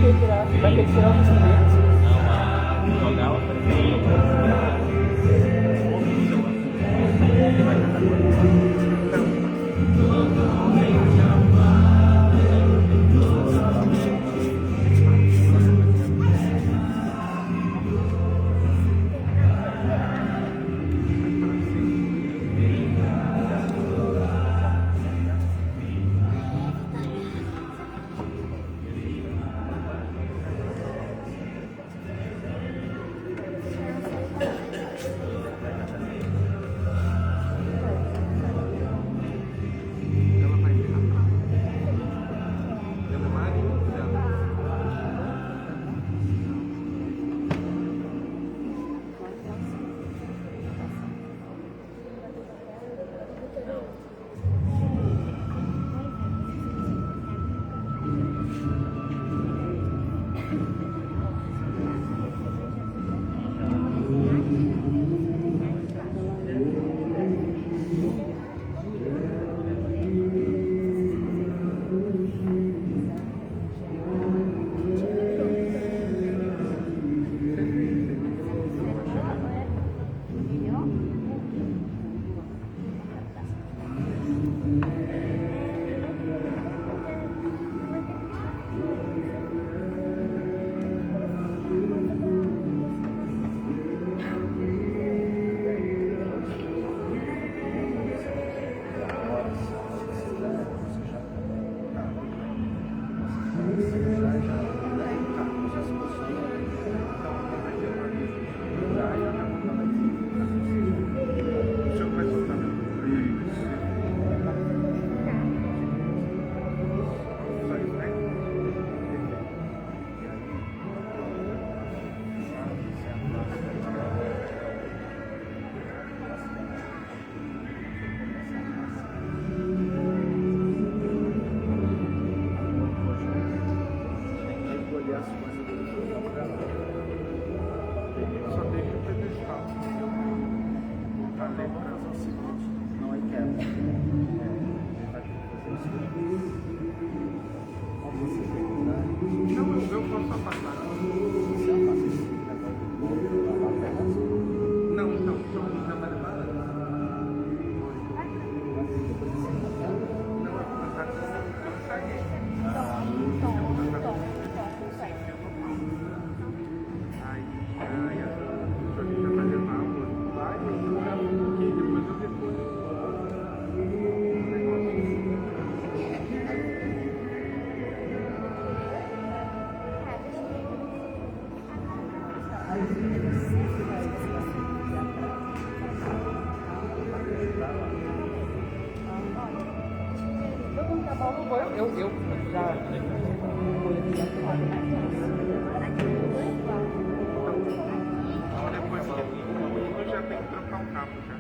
Vai ter que tirar os instrumentos. Não, jogar o Eu já. Depois que já tem que trocar o cabo já.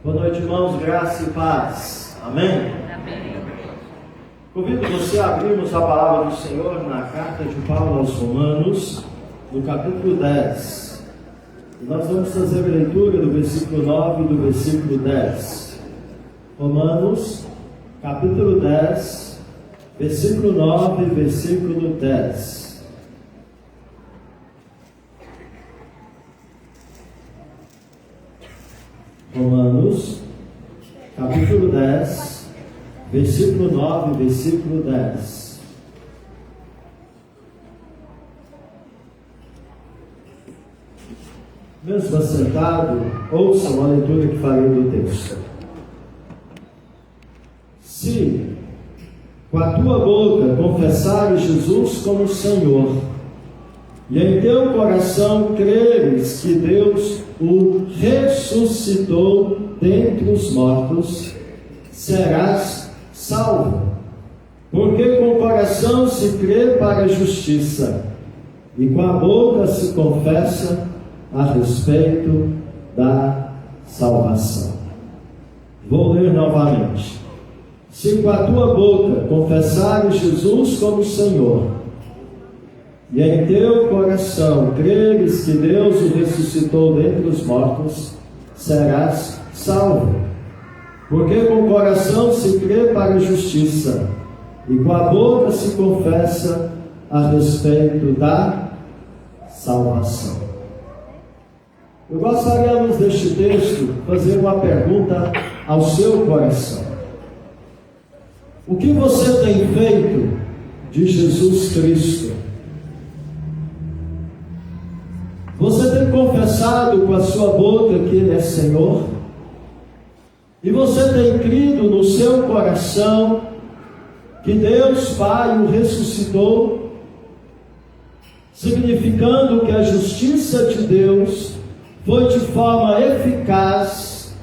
Boa noite, irmãos, graça e paz. Amém? Convido você a abrirmos a palavra do Senhor na carta de Paulo aos Romanos, no capítulo 10. E nós vamos fazer a leitura do versículo 9 e do versículo 10. Romanos, capítulo 10, versículo 9 e versículo 10. Romanos, capítulo 10, versículo 9 e versículo 10. Mesmo assentado, ouçam a leitura que farei do texto. Se com a tua boca confessares Jesus como Senhor, e em teu coração creres que Deus o ressuscitou dentre os mortos, serás salvo. Porque com o coração se crê para a justiça, e com a boca se confessa a respeito da salvação. Vou ler novamente. Se com a tua boca confessares Jesus como Senhor, e em teu coração creres que Deus o ressuscitou dentre os mortos, serás salvo. Porque com o coração se crê para a justiça, e com a boca se confessa a respeito da salvação. Eu gostaríamos deste texto fazer uma pergunta ao seu coração. O que você tem feito de Jesus Cristo? Você tem confessado com a sua boca que Ele é Senhor? E você tem crido no seu coração que Deus Pai o ressuscitou, significando que a justiça de Deus foi de forma eficaz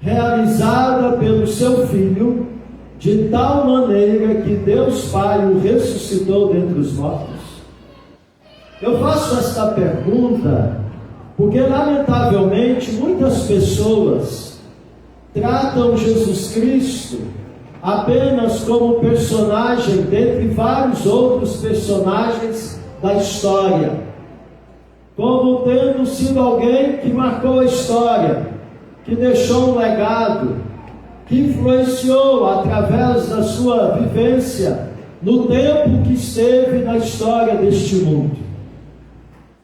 realizada pelo seu Filho, de tal maneira que Deus Pai o ressuscitou dentre os mortos? Eu faço esta pergunta porque, lamentavelmente, muitas pessoas tratam Jesus Cristo apenas como personagem dentre vários outros personagens da história, como tendo sido alguém que marcou a história, que deixou um legado, que influenciou através da sua vivência no tempo que esteve na história deste mundo.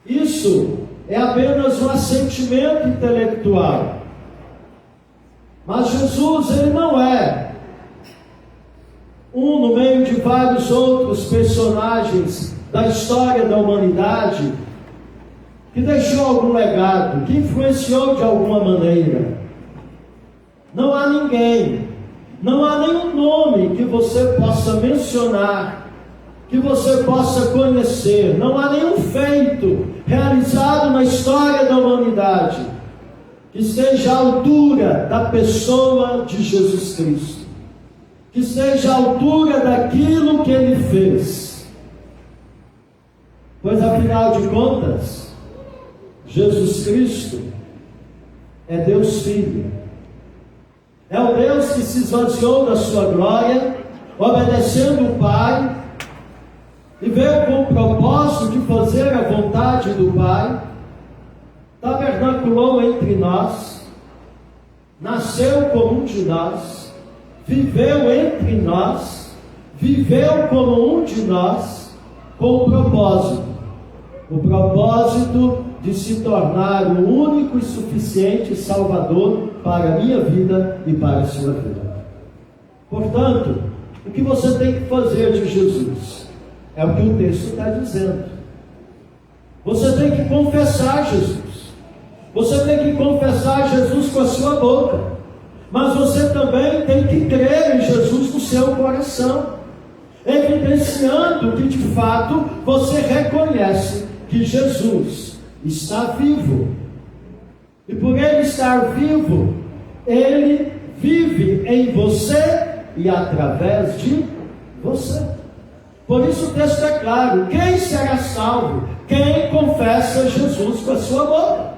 Isso é apenas um assentimento intelectual. Mas Jesus, Ele não é um no meio de vários outros personagens da história da humanidade que deixou algum legado, que influenciou de alguma maneira. Não há ninguém, não há nenhum nome que você possa mencionar, que você possa conhecer, não há nenhum feito realizado na história da humanidade que esteja à altura da pessoa de Jesus Cristo, que esteja à altura daquilo que Ele fez. Pois afinal de contas, Jesus Cristo é Deus Filho, é o Deus que se esvaziou da sua glória, obedecendo o Pai, e veio com o propósito de fazer a vontade do Pai, tabernaculou entre nós, nasceu como um de nós, viveu entre nós, viveu como um de nós, com o propósito de se tornar o único e suficiente Salvador para a minha vida e para a sua vida. Portanto, o que você tem que fazer de Jesus? É o que o texto está dizendo. Você tem que confessar Jesus. Você tem que confessar Jesus com a sua boca. Mas você também tem que crer em Jesus no seu coração, evidenciando que de fato você reconhece que Jesus está vivo. E por Ele estar vivo, Ele vive em você e através de você. Por isso o texto é claro: quem será salvo? Quem confessa Jesus com a sua boca.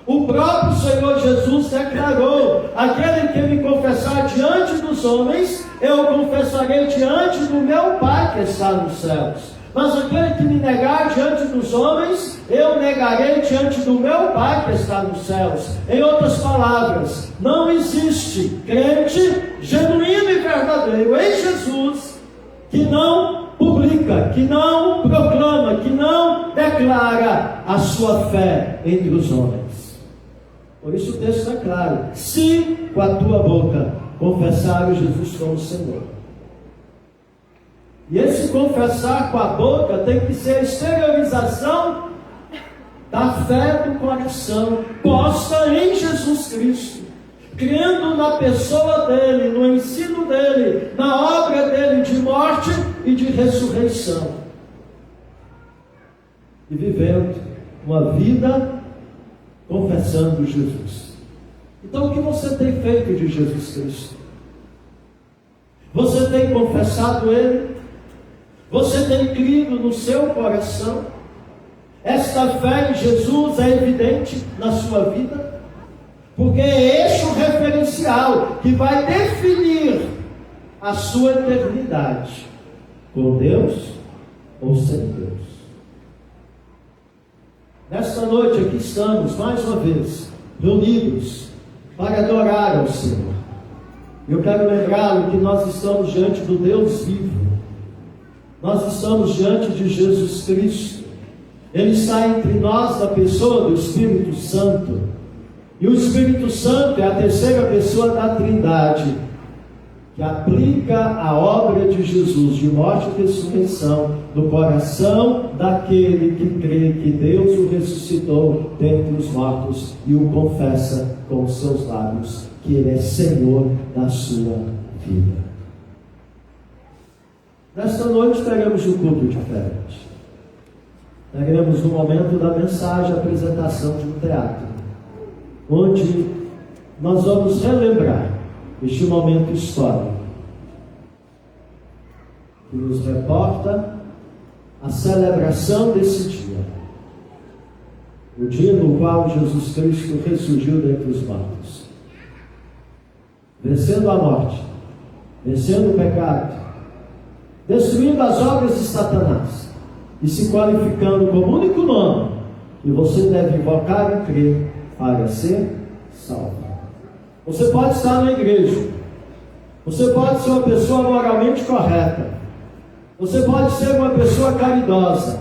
O próprio Senhor Jesus declarou: aquele que me confessar diante dos homens, eu confessarei diante do meu Pai que está nos céus. Mas aquele que me negar diante dos homens, eu negarei diante do meu Pai que está nos céus. Em outras palavras, não existe crente genuíno e verdadeiro em Jesus que não publica, que não proclama, que não declara a sua fé entre os homens. Por isso o texto é claro: se com a tua boca confessares Jesus como Senhor. E esse confessar com a boca tem que ser a exteriorização da fé do coração, posta em Jesus Cristo, crendo na pessoa dele, no ensino dele, na obra dele de morte e de ressurreição, e vivendo uma vida confessando Jesus. Então, o que você tem feito de Jesus Cristo? Você tem confessado Ele? Você tem crido no seu coração? Esta fé em Jesus é evidente na sua vida? Porque é este o referencial que vai definir a sua eternidade, com Deus ou sem Deus. Nesta noite aqui estamos, mais uma vez, reunidos para adorar ao Senhor. Eu quero lembrá-lo que nós estamos diante do Deus vivo. Nós estamos diante de Jesus Cristo. Ele está entre nós na pessoa do Espírito Santo. E o Espírito Santo é a terceira pessoa da Trindade, que aplica a obra de Jesus de morte e ressurreição no coração daquele que crê que Deus o ressuscitou dentre os mortos e o confessa com os seus lábios que Ele é Senhor da sua vida. Nesta noite teremos um culto diferente. Teremos no momento da mensagem a apresentação de um teatro, onde nós vamos relembrar este momento histórico que nos reporta a celebração desse dia, o dia no qual Jesus Cristo ressurgiu dentre os mortos, vencendo a morte, vencendo o pecado, destruindo as obras de Satanás e se qualificando como único nome que você deve invocar e crer para ser salvo. Você pode estar na igreja, você pode ser uma pessoa moralmente correta, você pode ser uma pessoa caridosa,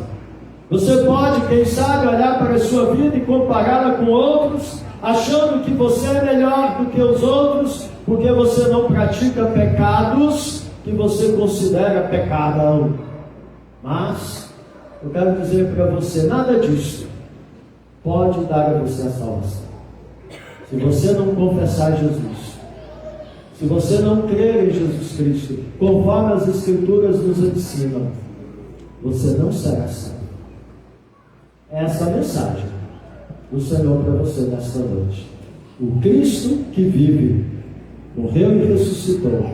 você pode, quem sabe, olhar para a sua vida e compará-la com outros, achando que você é melhor do que os outros, porque você não pratica pecados que você considera pecado. Mas eu quero dizer para você, nada disso pode dar a você a salvação. Se você não confessar Jesus, se você não crer em Jesus Cristo, conforme as Escrituras nos ensinam, você não será salvo. Essa é a mensagem do Senhor para você nesta noite. O Cristo que vive, morreu e ressuscitou.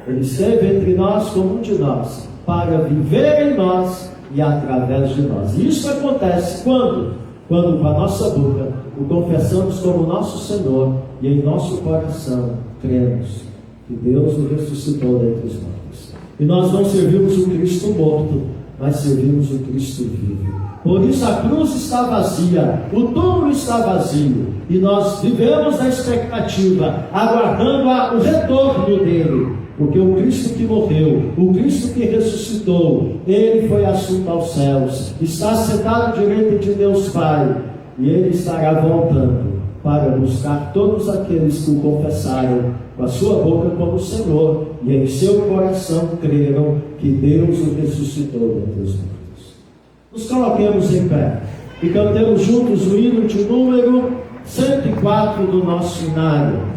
Ele esteve entre nós como um de nós, para viver em nós e através de nós. E isso acontece quando com a nossa boca o confessamos como nosso Senhor e em nosso coração cremos que Deus o ressuscitou dentre os mortos. E nós não servimos o Cristo morto, mas servimos o Cristo vivo. Por isso a cruz está vazia, o túmulo está vazio, e nós vivemos na expectativa, aguardando o retorno dele. Porque o Cristo que morreu, o Cristo que ressuscitou, Ele foi assunto aos céus, está sentado à direita de Deus Pai, e Ele estará voltando para buscar todos aqueles que o confessaram com a sua boca como Senhor, e em seu coração creram que Deus o ressuscitou dentre os mortos. Nos coloquemos em pé e cantemos juntos o hino de número 104 do nosso hinário.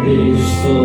Cristo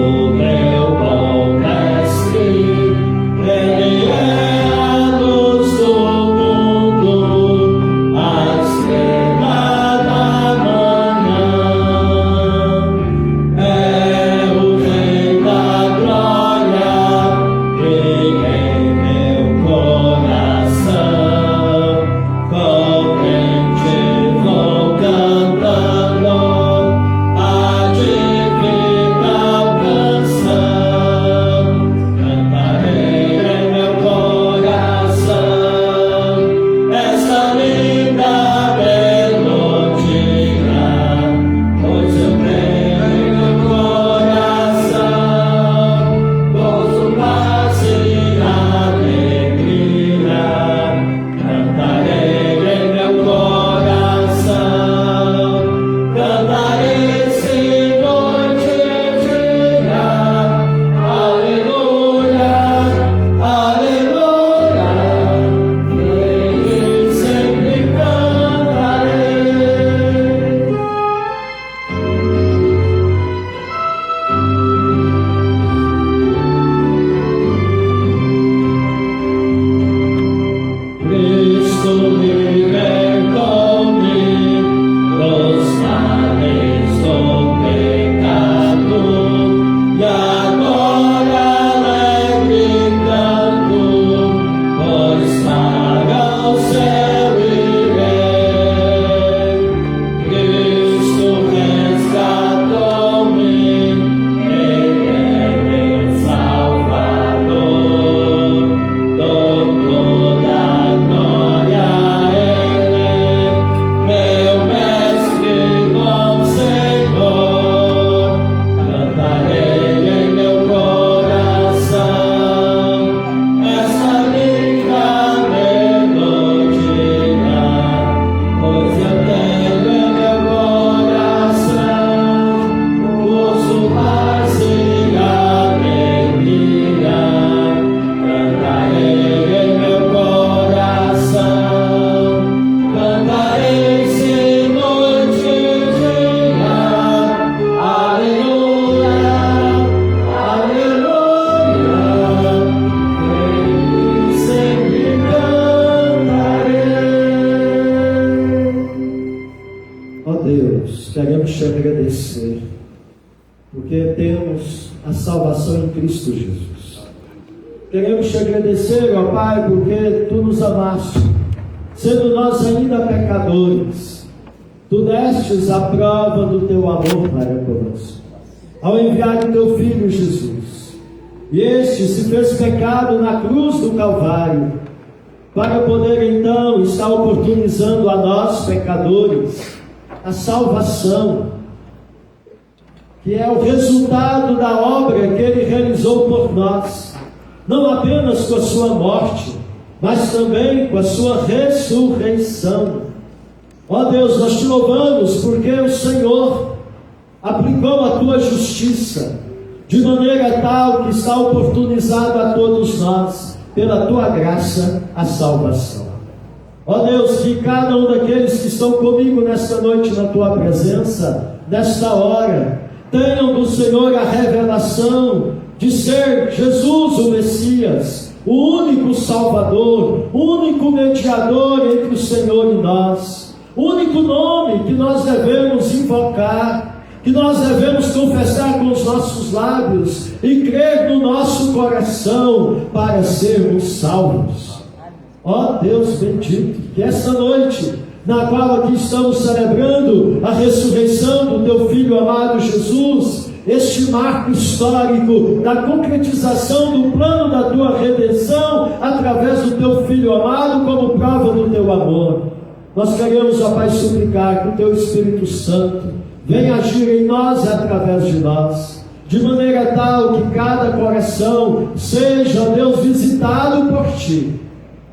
agradecer, porque temos a salvação em Cristo Jesus. Queremos te agradecer, ó Pai, porque Tu nos amaste, sendo nós ainda pecadores. Tu destes a prova do Teu amor para conosco, ao enviar o Teu Filho Jesus. E este se fez pecado na cruz do Calvário, para poder então estar oportunizando a nós, pecadores, a salvação, que é o resultado da obra que Ele realizou por nós, não apenas com a sua morte, mas também com a sua ressurreição. Ó Deus, nós te louvamos porque o Senhor aplicou a tua justiça de maneira tal que está oportunizado a todos nós, pela tua graça, a salvação. Ó Deus, que cada um daqueles que estão comigo nesta noite na tua presença, nesta hora, tenham do Senhor a revelação de ser Jesus o Messias, o único Salvador, o único mediador entre o Senhor e nós, o único nome que nós devemos invocar, que nós devemos confessar com os nossos lábios e crer no nosso coração para sermos salvos. Ó Deus bendito, que esta noite, na qual aqui estamos celebrando a ressurreição do Teu Filho amado Jesus, este marco histórico da concretização do plano da Tua redenção através do Teu Filho amado como prova do Teu amor, nós queremos, ó Pai, suplicar que o Teu Espírito Santo venha agir em nós e através de nós, de maneira tal que cada coração seja, Deus, visitado por Ti.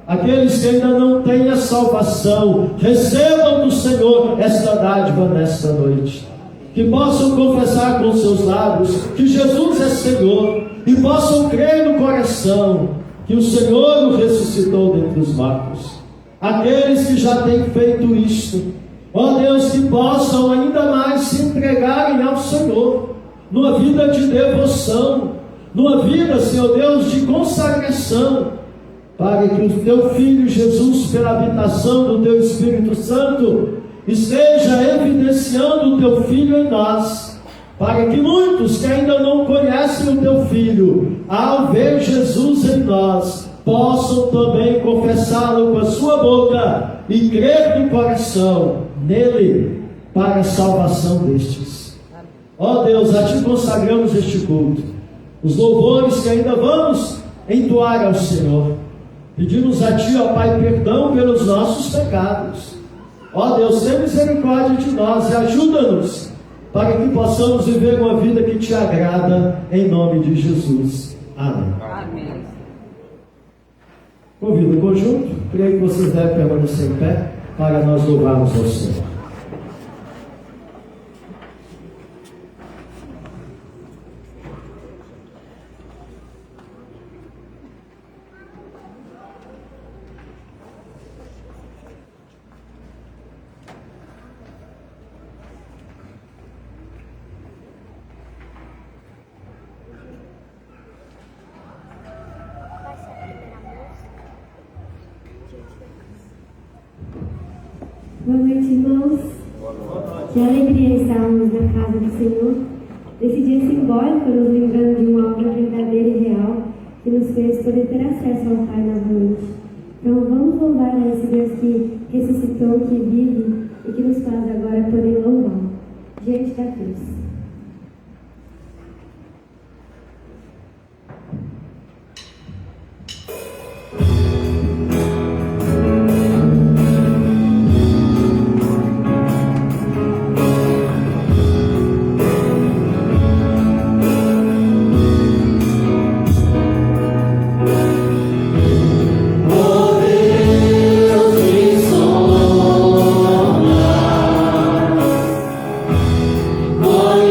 Aqueles que ainda não têm a salvação, recebam do Senhor esta dádiva nesta noite. Que possam confessar com seus lábios que Jesus é Senhor e possam crer no coração que o Senhor o ressuscitou dentre os mortos. Aqueles que já têm feito isto, ó Deus, que possam ainda mais se entregarem ao Senhor, numa vida de devoção, numa vida, Senhor Deus, de consagração, para que o Teu Filho Jesus, pela habitação do Teu Espírito Santo, esteja evidenciando o Teu Filho em nós, para que muitos que ainda não conhecem o Teu Filho, ao ver Jesus em nós, possam também confessá-lo com a sua boca e crer no coração nele, para a salvação destes. Ó Deus, a Ti consagramos este culto, os louvores que ainda vamos entoar ao Senhor. Pedimos a Ti, ó Pai, perdão pelos nossos pecados. Ó Deus, tenha misericórdia de nós e ajuda-nos para que possamos viver uma vida que Te agrada, em nome de Jesus. Amém. Amém. Convido o conjunto, creio que vocês devem permanecer em pé para nós louvarmos ao Senhor. Boa noite, irmãos. Que alegria estarmos na casa do Senhor. Esse dia simbólico, nos lembrando de uma obra verdadeira e real que nos fez poder ter acesso ao Pai novamente. Então vamos louvar a esse Deus que ressuscitou, que vive e que nos faz agora poder louvar diante da cruz. Glória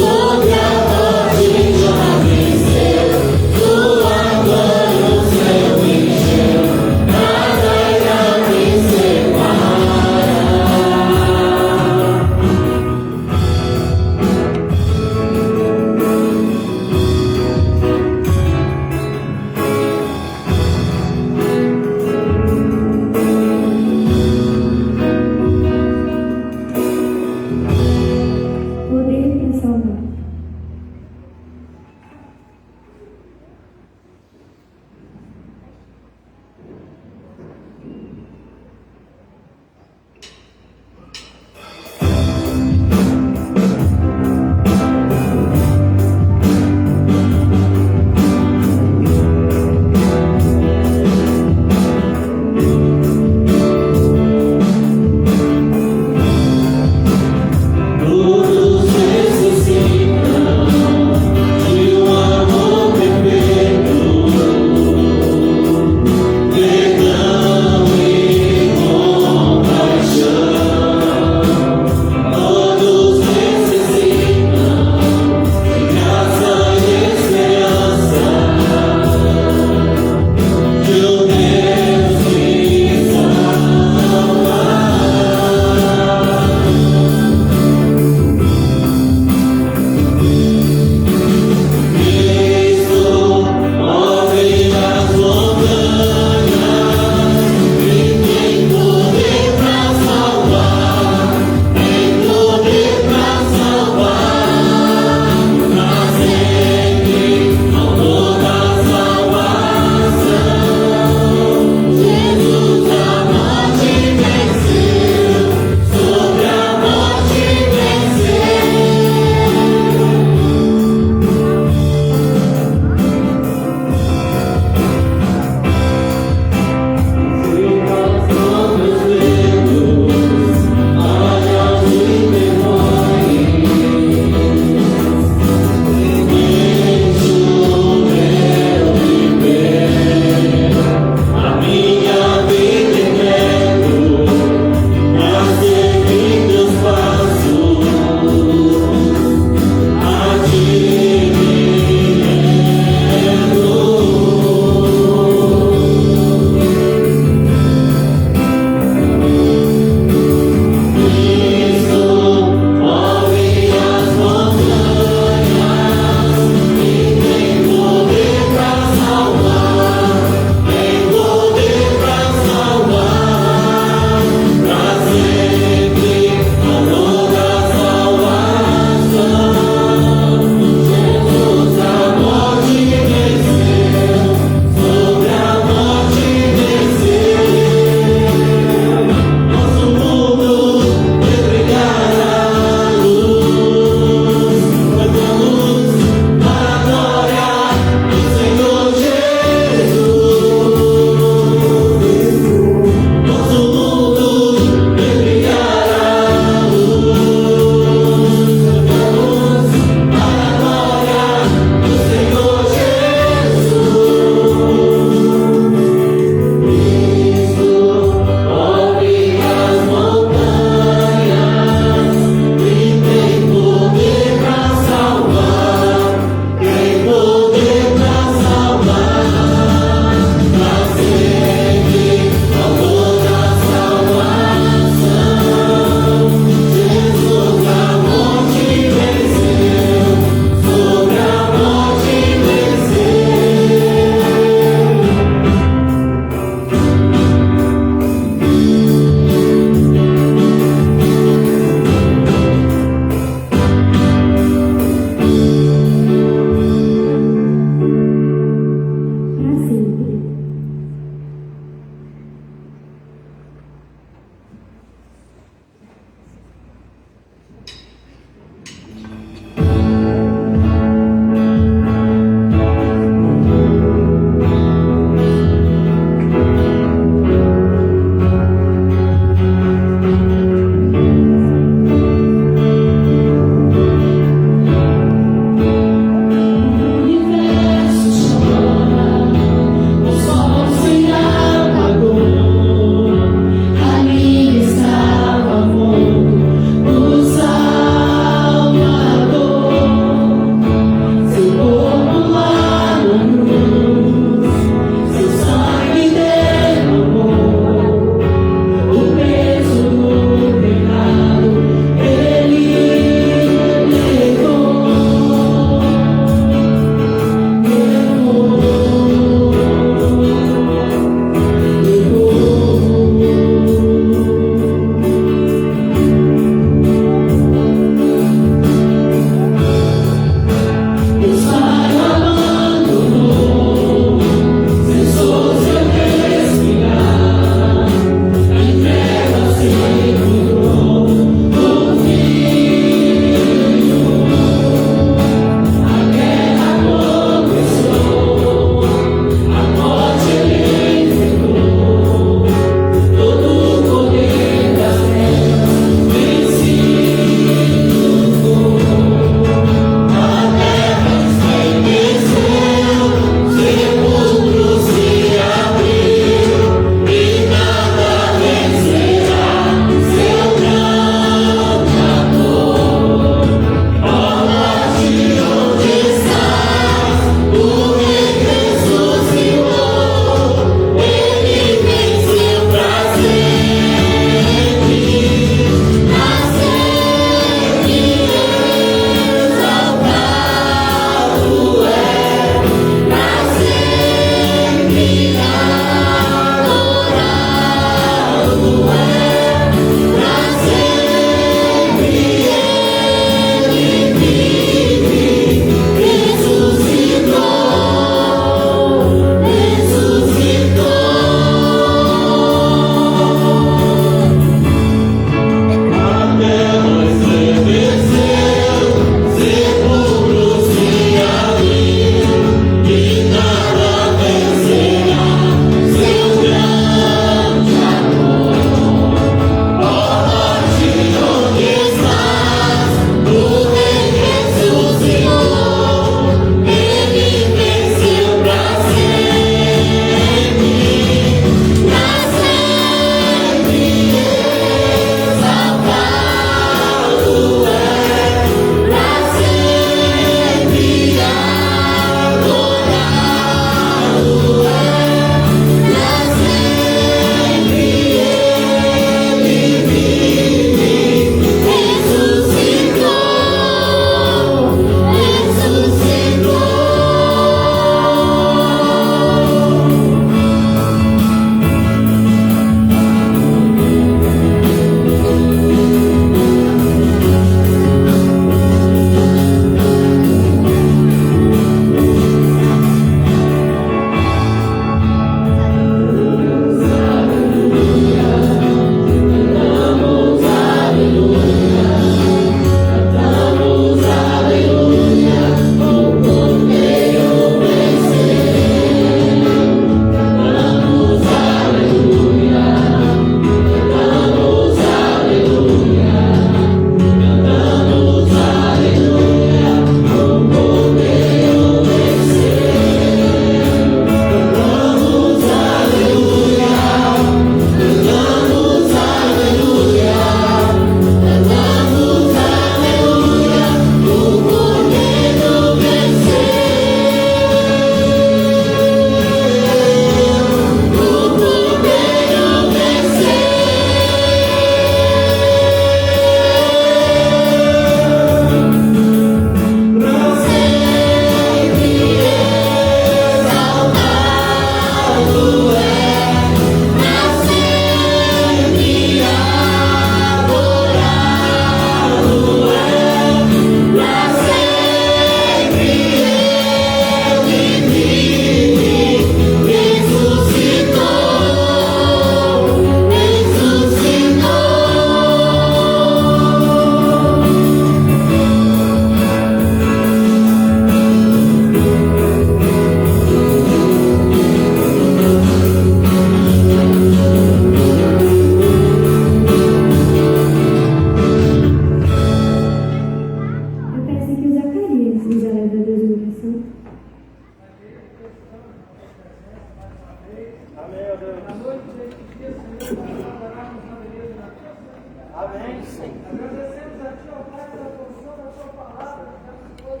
Agradecemos a Ti, ó Pai, pela porção da Tua palavra que já nos foi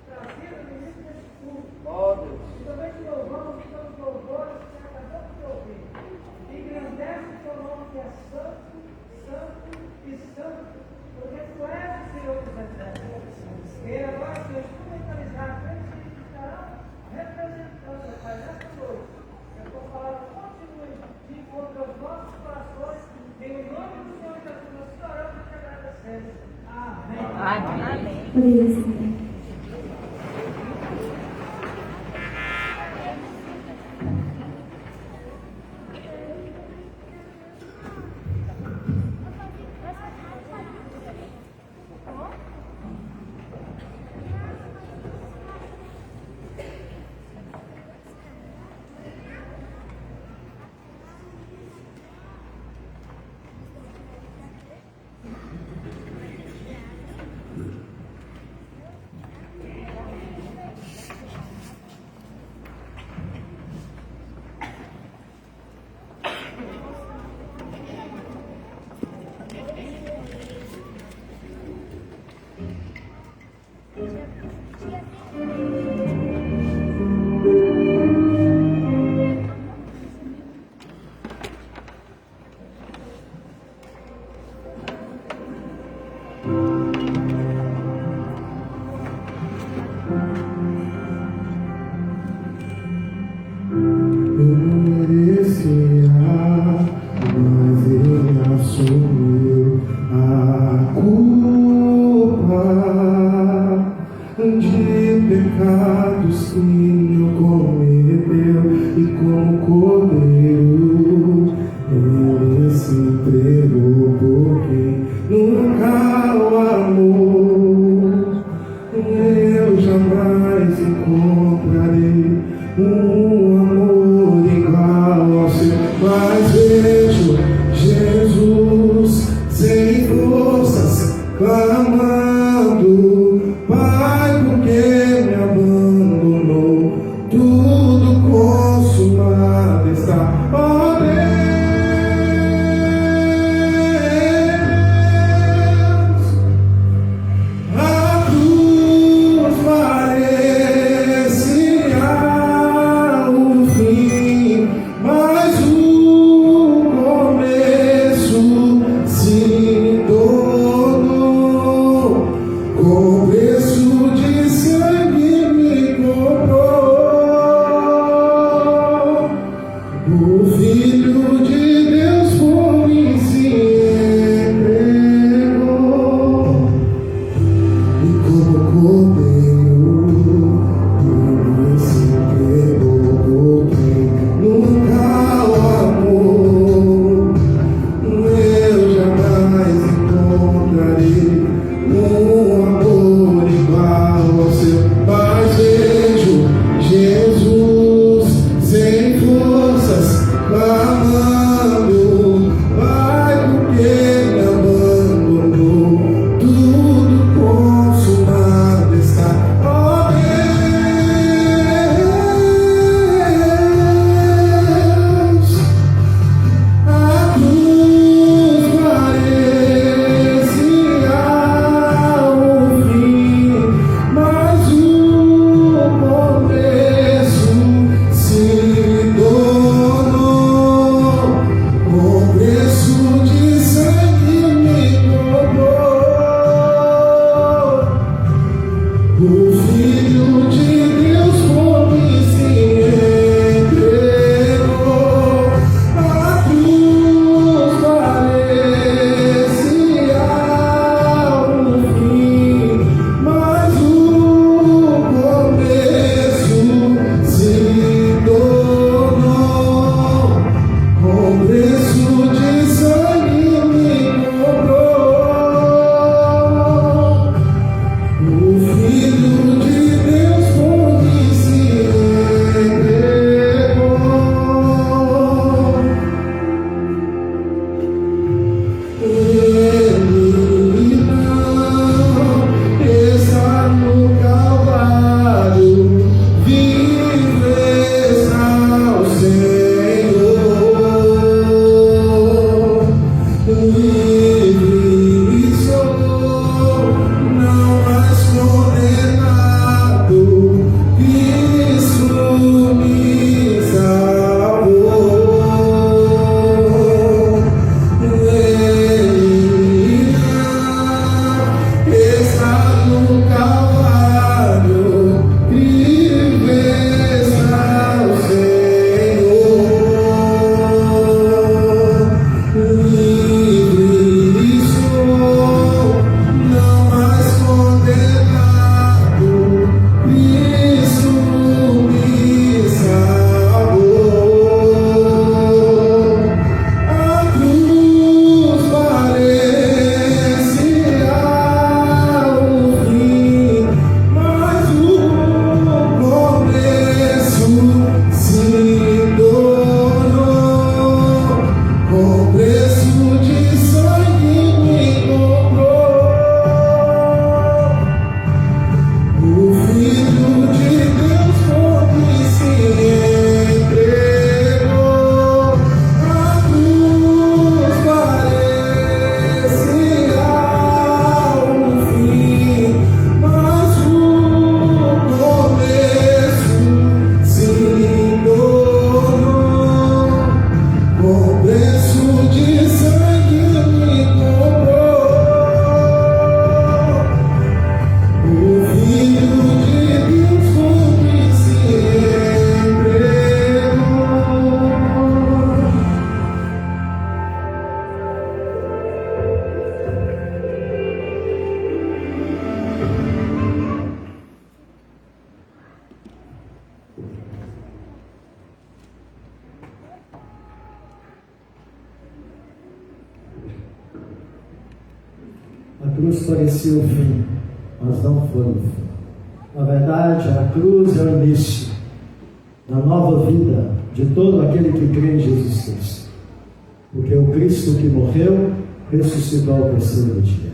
trazida no início deste culto. E também te louvamos pelos louvores que acabamos de ouvir. Engrandece o Teu nome que é santo, santo e santo, porque Tu és o Senhor dos exércitos. E agora que eu instrumentalizar aqueles que estarão representando, Pai, nesta noite, que a Tua palavra continue de encontro aos nossos corações. Em nome do Senhor Jesus, nós oramos e te agradecemos. Amém. Podemos sentar. A cruz parecia o fim, mas não foi o fim. Na verdade, a cruz é o início da nova vida de todo aquele que crê em Jesus Cristo. Porque o Cristo que morreu, ressuscitou ao terceiro dia.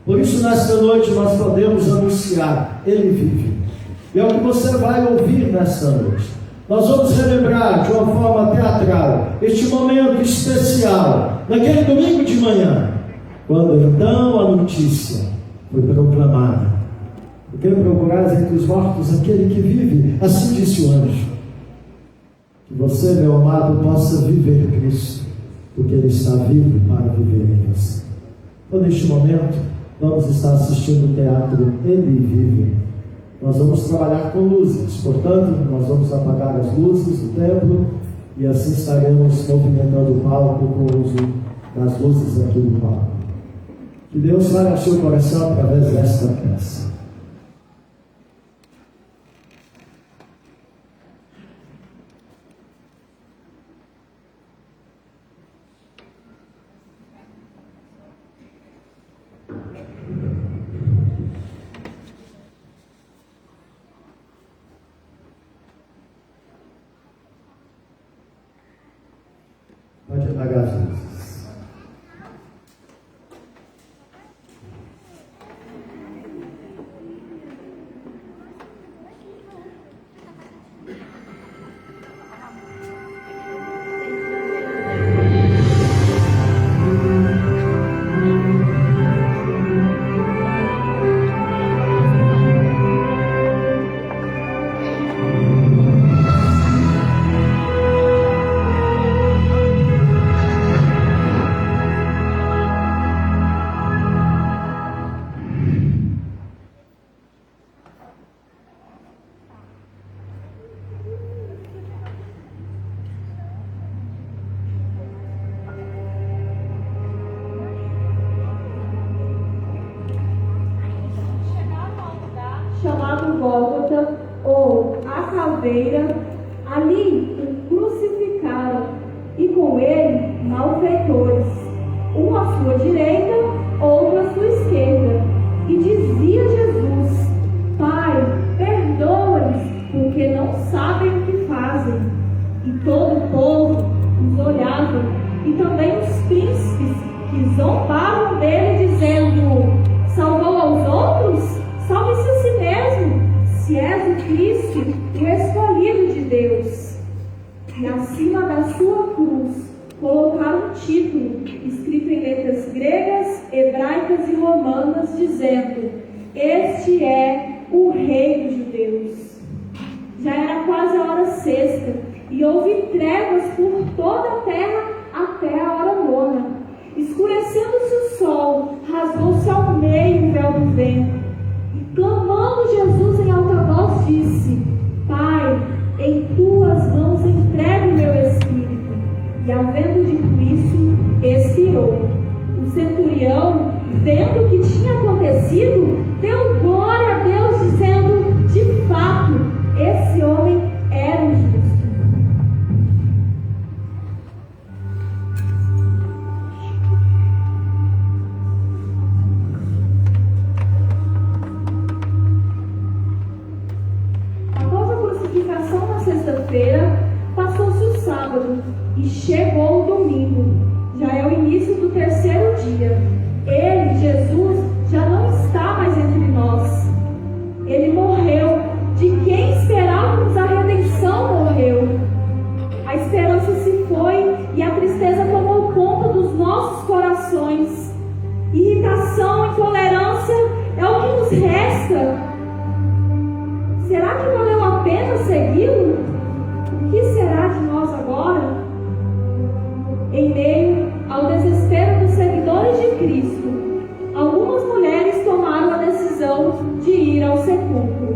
Por isso, nesta noite, nós podemos anunciar: Ele vive. E é o que você vai ouvir nesta noite. Nós vamos relembrar de uma forma teatral este momento especial, naquele domingo de manhã, quando então a notícia foi proclamada: porque procurais entre os mortos aquele que vive, assim disse o anjo. Que você, meu amado, possa viver Cristo, porque Ele está vivo para viver em você. Então, neste momento, vamos estar assistindo o teatro Ele Vive. Nós vamos trabalhar com luzes, portanto, nós vamos apagar as luzes do templo e assim estaremos movimentando o palco com o uso das luzes aqui do palco. Que Deus fale ao seu coração através desta peça. Pode apagar as luzes. Chamado Gólgota, ou a caveira, ali o crucificaram, e com ele malfeitores, um à sua direita, outro à sua esquerda. E dizia Jesus: Pai, perdoa-lhes, porque não sabem o que fazem. E todo o povo os olhava, e também os príncipes, que zombavam dele, dizendo: Salvou aos outros? Salve-se a si mesmo, se és o Cristo, o escolhido de Deus. E acima da sua cruz colocaram um título, escrito em letras gregas, hebraicas e romanas, dizendo: Este é o Rei dos Judeus. Já era quase a hora sexta, e houve trevas por toda a terra até a hora nona. Escurecendo-se o sol, rasgou-se ao meio o véu do vento. Clamando, Jesus em alta voz disse: Pai, em tuas mãos entrego o meu espírito. E havendo dito isso, expirou. O centurião, vendo o que tinha acontecido, deu glória a Deus, dizendo: De fato, esse homem era um justo. Na sexta-feira, passou-se o sábado e chegou o domingo. Já é o início do terceiro dia. Ele, Jesus, já não está mais entre nós. Ele morreu. De quem esperávamos a redenção morreu. A esperança se foi e a tristeza tomou conta dos nossos corações. Irritação, intolerância é o que nos resta. Será que valeu a pena segui-lo? O que será de nós agora? Em meio ao desespero dos seguidores de Cristo, algumas mulheres tomaram a decisão de ir ao sepulcro.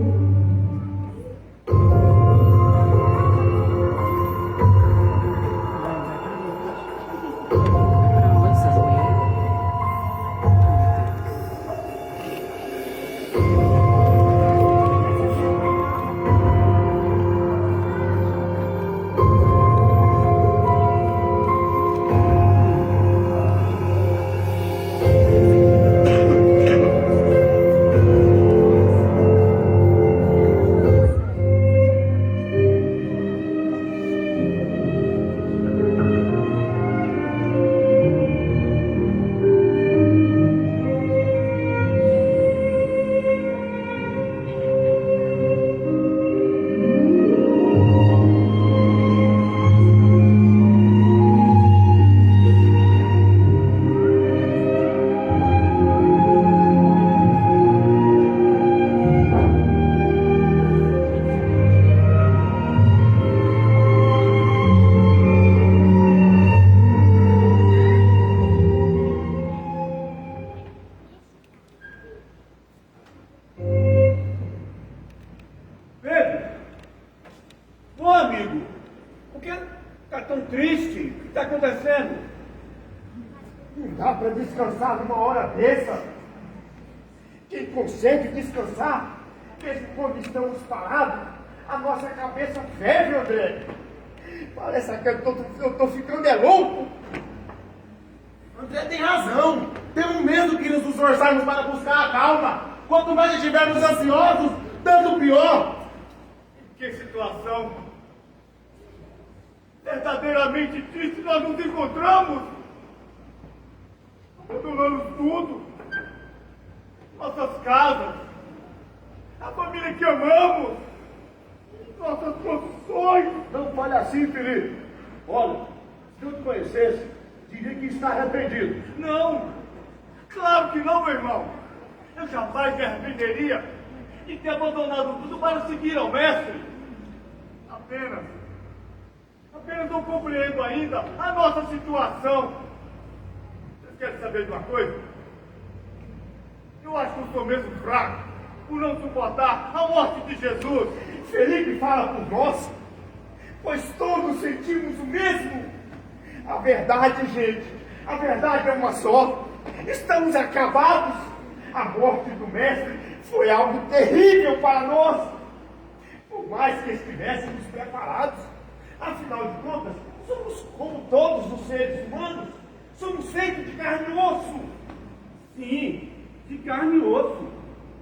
acontecendo? Não dá para descansar numa hora dessa. Quem consegue descansar, mesmo quando estamos parados, a nossa cabeça ferve, André. Parece que eu tô ficando louco. André tem razão. Temos mesmo que nos esforçarmos para buscar a calma. Quanto mais estivermos ansiosos, tanto pior. Que situação verdadeiramente triste nós nos encontramos. Abandonamos tudo. Nossas casas, a família que amamos, nossas profissões. Não fale assim, Felipe. Olha, se eu te conhecesse, diria que está arrependido. Não, claro que não, meu irmão. Eu jamais me arrependeria de ter abandonado tudo para seguir ao mestre. Apenas não compreendo ainda a nossa situação. Vocês querem saber de uma coisa? Eu acho que eu sou mesmo fraco por não suportar a morte de Jesus. Felipe fala por nós, pois todos sentimos o mesmo. A verdade, gente, a verdade é uma só. Estamos acabados. A morte do mestre foi algo terrível para nós. Por mais que estivéssemos preparados, afinal de contas, somos como todos os seres humanos. Somos feitos de carne e osso. Sim, de carne e osso.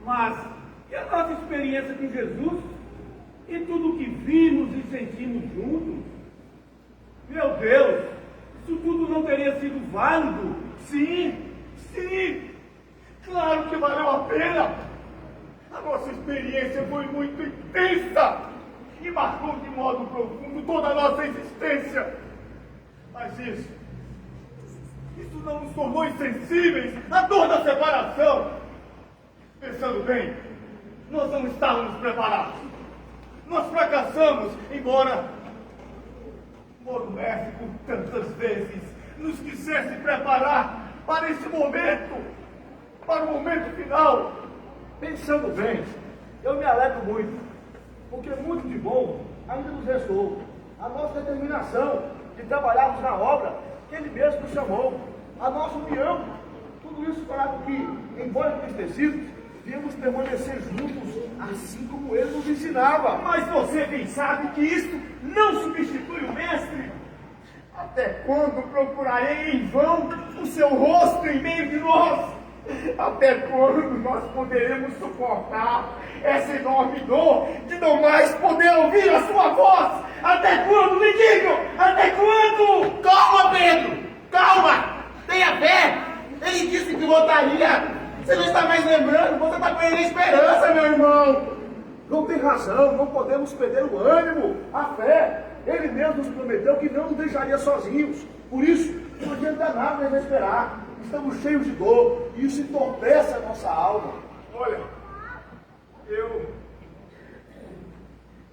Mas e a nossa experiência com Jesus? E tudo que vimos e sentimos juntos? Meu Deus, isso tudo não teria sido válido? Sim, claro que valeu a pena. A nossa experiência foi muito intensa e marcou de modo profundo toda a nossa existência. Mas isso não nos tornou insensíveis à dor da separação. Pensando bem, nós não estávamos preparados. Nós fracassamos, embora o mestre por tantas vezes nos quisesse preparar para esse momento, para o momento final. Pensando bem, eu me alegro muito, porque muito de bom ainda nos restou. A nossa determinação de trabalharmos na obra que Ele mesmo nos chamou, a nossa união, tudo isso para que, embora entristecidos, devemos permanecer juntos, assim como Ele nos ensinava. Mas você bem sabe que isto não substitui o mestre. Até quando procurarei em vão o seu rosto em meio de nós? Até quando nós poderemos suportar essa enorme dor de não mais poder ouvir a sua voz? Até quando, me digam? Até quando? Calma, Pedro! Calma! Tenha fé! Ele disse que voltaria! Você não está mais lembrando? Você está perdendo a esperança, meu irmão! Não tem razão, não podemos perder o ânimo, a fé. Ele mesmo nos prometeu que não nos deixaria sozinhos. Por isso, não adianta nada nos esperar. Estamos cheios de dor e isso entorpece a nossa alma. Olha, eu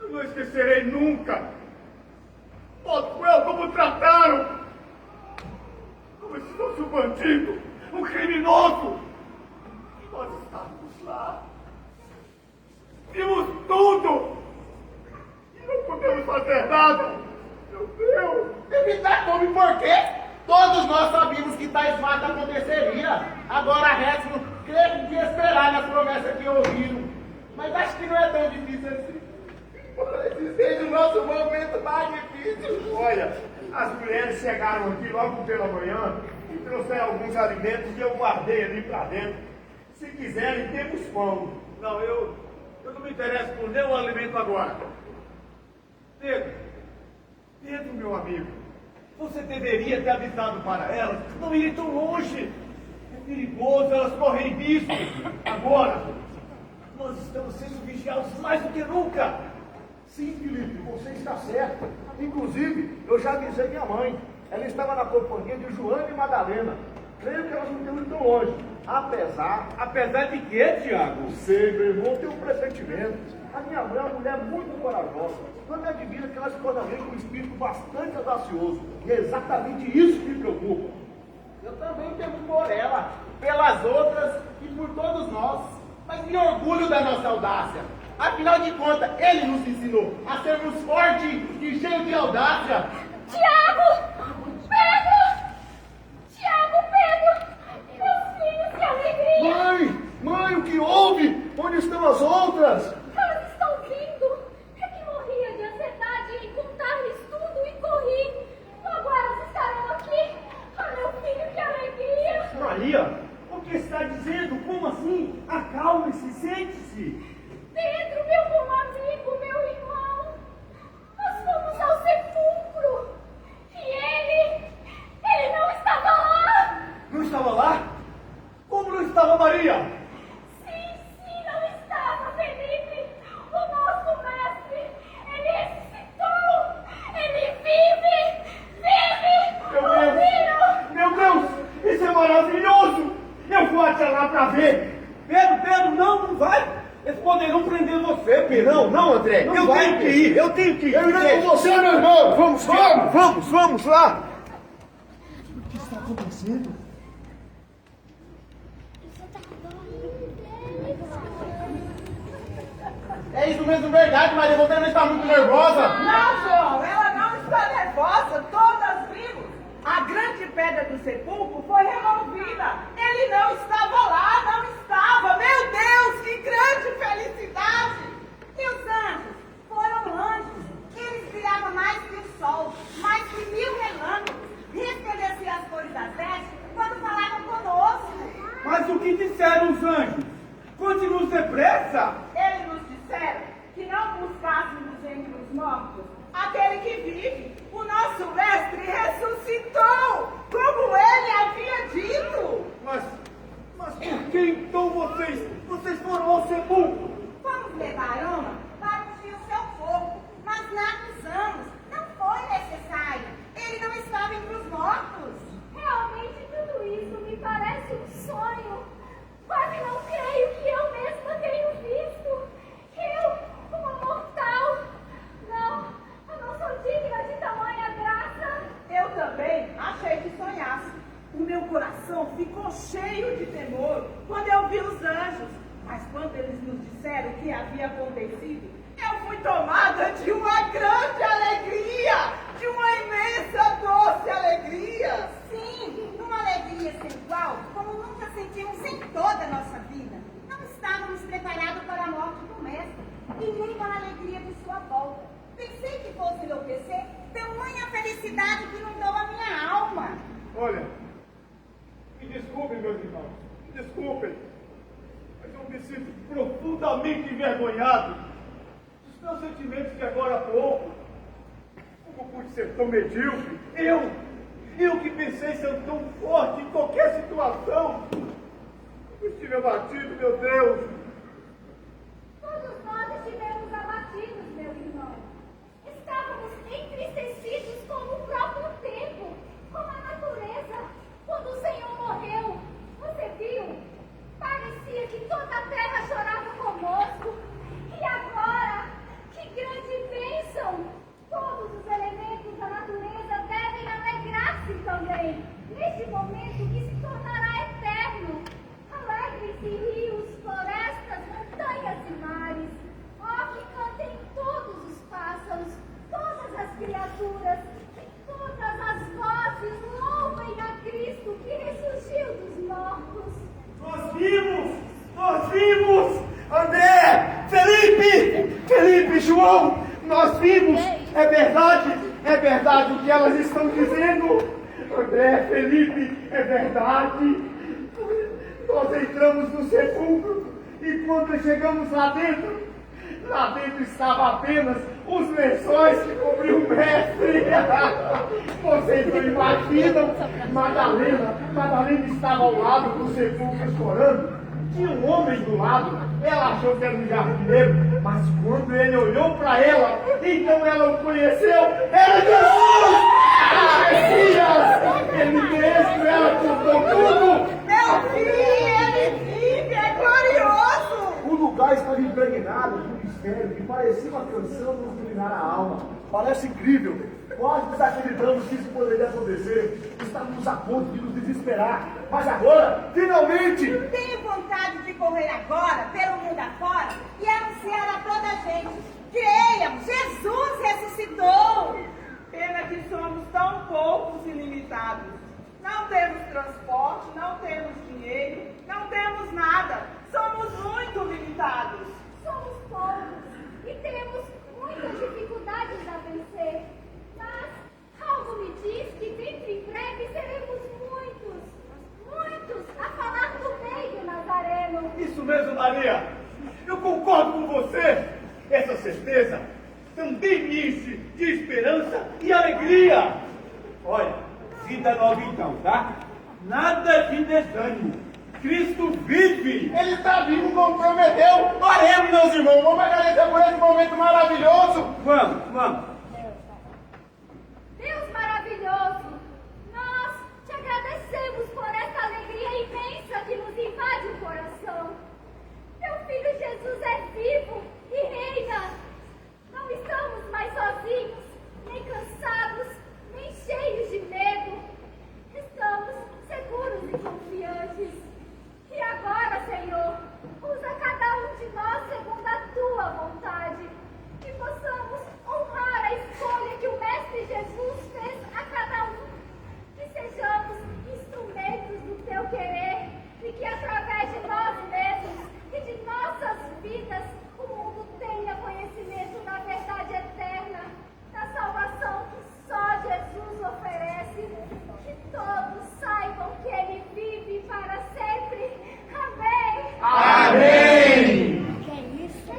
não esquecerei nunca o cruel como trataram, como se fosse um bandido, um criminoso. Nós estávamos lá, vimos tudo e não podemos fazer nada. Meu Deus! Evitar como e por quê? Todos nós sabíamos que tais fatos aconteceria. Agora resta crer que esperar nas promessas que ouviram. Mas acho que não é tão difícil assim. Esse seja o nosso momento mais difícil. Olha, as mulheres chegaram aqui logo pela manhã e trouxeram alguns alimentos que eu guardei ali para dentro. Se quiserem, temos pão. Não, eu não me interesso por nenhum alimento agora. Pedro, meu amigo, você deveria ter avisado para elas não irem tão longe. É perigoso, elas correm risco. Agora, nós estamos sendo vigiados mais do que nunca. Sim, Felipe, você está certo. Inclusive, eu já avisei minha mãe. Ela estava na companhia de Joana e Madalena. Creio que elas não estão indo tão longe. Apesar de quê, Tiago? Sei, meu irmão, tem um pressentimento. A minha mãe é uma mulher muito corajosa. Não me admira que ela se tornaria com um espírito bastante audacioso. E é exatamente isso que me preocupa. Eu também temo por ela, pelas outras e por todos nós. Mas me orgulho da nossa audácia. Afinal de contas, ele nos ensinou a sermos fortes e cheios de audácia. Tiago! Pedro! Maria, o que está dizendo? Como assim? Acalme-se, sente-se. Pedro, meu bom amigo, meu irmão, nós fomos ao sepulcro e ele não estava lá. Não estava lá? Como não estava Maria? Sim, não estava, Felipe. O nosso mestre, ele ressuscitou. Ele vive. Meu Deus, isso é maravilhoso. Eu vou até lá para ver. Pedro, não vai. Eles poderão prender você, Pedro. Não, André. Eu tenho que ir. Eu irei com você, meu irmão. Vamos lá. O que está acontecendo? É isso mesmo, verdade, Maria. Você não está muito nervosa. Não, João, ela não está nervosa. Todas vimos. A grande pedra do sepulcro foi removida. Ele não estava lá, não estava. Meu Deus, que grande felicidade! E os anjos foram anjos. Eles brilhavam mais que o sol, mais que 1000 relâmpagos. Resplandeciam as cores das vestes quando falavam conosco. Mas o que disseram os anjos? Conte-nos depressa. Eles nos disseram que não buscássemos entre os mortos aquele que vive. O nosso mestre ressuscitou, como ele havia dito. Mas por que então vocês foram ao sepulcro? Vamos levar a alma para ungir o seu fogo, mas não acusamos. Não foi necessário. Ele não estava entre os mortos. Realmente tudo isso me parece um sonho. Quase não creio que eu mesma tenho visto. Eu, uma mortal. Não, eu não sou digna de tamanha graça. Eu também achei que sonhasse. O meu coração ficou cheio de temor quando eu vi os anjos. Mas quando eles nos disseram o que havia acontecido, eu fui tomada de uma grande alegria, de uma imensa doce alegria. Sim, uma alegria sem igual, como nunca sentimos em toda a nossa vida. Não estávamos preparados para a morte do mestre, e nem para a alegria de sua volta. Pensei que fosse enlouquecer, tamanha felicidade que inundou a minha alma. Olha, me desculpem, meus irmãos. Me desculpem. Mas eu me sinto profundamente envergonhado dos meus sentimentos de agora há pouco. Como pude ser tão medíocre? Eu que pensei ser tão forte em qualquer situação. Eu estive abatido, meu Deus. Todos nós estivemos abatidos, meu irmão. Estávamos entristecidos como o próprio tempo, como a natureza. Quando o Senhor morreu, você viu? Parecia que toda a terra chorava conosco. E agora, que grande bênção! Todos os elementos da natureza devem alegrar-se também, neste momento que se tornará eterno. Alegrem-se rios, florestas, montanhas e mares. Oh, que cantem todos os pássaros, todas as criaturas, e todas as vozes louvem a Cristo que ressurgiu dos mortos. Nós vimos! André! Felipe, João! Nós vimos! É verdade o que elas estão dizendo! André, Felipe, é verdade! Nós entramos no sepulcro e quando chegamos lá dentro estava apenas os lençóis que cobriam o mestre. Vocês não imaginam? Madalena estava ao lado do sepulcro chorando. Tinha um homem do lado. Ela achou que era um jardineiro, mas quando ele olhou para ela, então ela o conheceu. Era Jesus! Messias! Ele mesmo, ela contou tudo. Meu filho, ele vive, é glorioso. O lugar estava impregnado de um mistério que parecia uma canção nos iluminar a alma. Parece incrível. Quase desacreditamos que isso poderia acontecer. Estávamos a ponto de nos desesperar. Mas agora, finalmente! Tenho vontade de correr agora, pelo mundo afora, e anunciar a toda a gente. Creiam, Jesus ressuscitou! Pena que somos tão poucos e limitados. Não temos transporte, não temos dinheiro, não temos nada. Somos muito limitados. Somos poucos e temos muitas dificuldades a vencer. Mas algo me diz que dentro em breve seremos muitos Maria. Eu concordo com você. Essa certeza também me enche de esperança e alegria. Olha, vida nova então, tá? Nada de desânimo. Cristo vive. Ele está vivo como prometeu. Oremos, meus irmãos. Vamos agradecer por esse momento maravilhoso. Vamos. Deus maravilhoso, nós te agradecemos por essa alegria imensa que nos invade o coração. Teu Filho Jesus é vivo e reina. Não estamos mais sozinhos, nem cansados, nem cheios de medo. Estamos seguros e confiantes. E agora, Senhor, usa cada um de nós segundo a tua vontade. Que possamos honrar a escolha que o Mestre Jesus fez a cada um. Que sejamos instrumentos do teu querer e que através de nós mesmos e de nossas vidas o mundo tenha conhecimento da verdade eterna, da salvação que só Jesus oferece. Que todos saibam que Ele vive para sempre. Amém. Amém. Que é isso?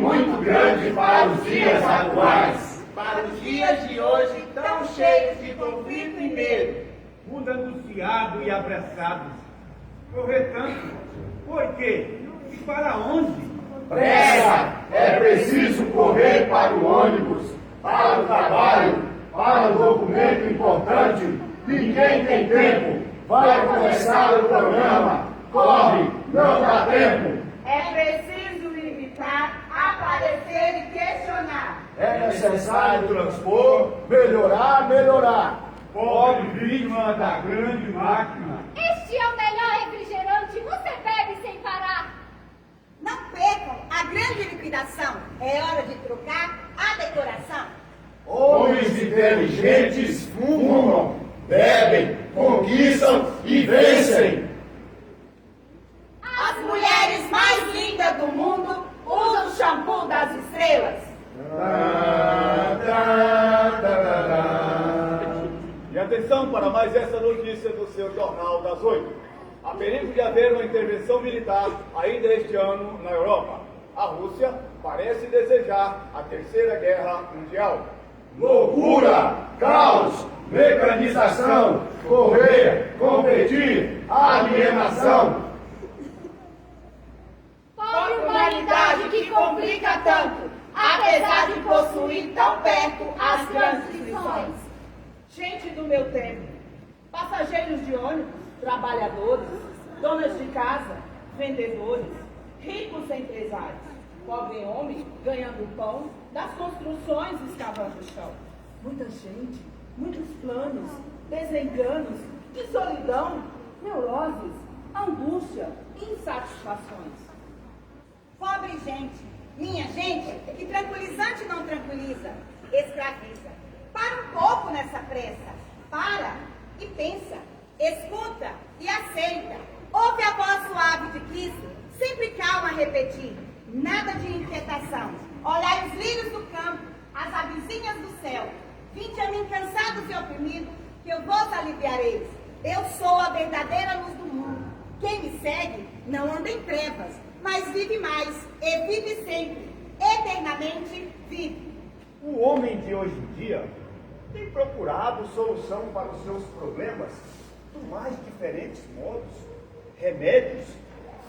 Muito grande para os dias atuais. Para os dias de hoje, tão cheios de conflito e medo. Mundo angustiado e apressado. Correr tanto. Por quê? E para onde? Pressa! É preciso correr para o ônibus, para o trabalho, para o documento importante. Ninguém tem tempo. Vai começar o programa. Corre, não dá tempo. É preciso limitar, aparecer e questionar. É necessário transpor, melhorar. Pobre vítima da grande máquina. Este é o melhor refrigerante. Você bebe sem parar. Não percam a grande liquidação. É hora de trocar a decoração. Homens inteligentes fumam, bebem, conquistam e vencem. As mulheres mais lindas do mundo usam o shampoo das estrelas. E atenção para mais essa notícia do seu Jornal das 8. Há perigo de haver uma intervenção militar ainda este ano na Europa. A Rússia parece desejar a Terceira Guerra Mundial. Loucura, caos, mecanização, correr, competir, alienação. Pobre humanidade que complica tanto, apesar de possuir tão perto as grandes lições. Gente do meu tempo, passageiros de ônibus, trabalhadores, donas de casa, vendedores, ricos empresários, pobre homem ganhando pão, das construções escavando o chão. Muita gente, muitos planos, desenganos, de solidão, neuroses, angústia, insatisfações. Pobre gente, minha gente, que tranquilizante não tranquiliza, escraviza. Para um pouco nessa pressa, para e pensa, escuta e aceita. Ouve a voz suave de Cristo, Sempre calma a repetir, nada de inquietação. Olhai os lírios do campo, as avezinhas do céu. Vinde a mim cansados e oprimidos, que eu vos aliviarei. Eu sou a verdadeira luz do mundo. Quem me segue não anda em trevas, mas vive mais e vive sempre, eternamente vive. O homem de hoje em dia tem procurado solução para os seus problemas dos mais diferentes modos. Remédios,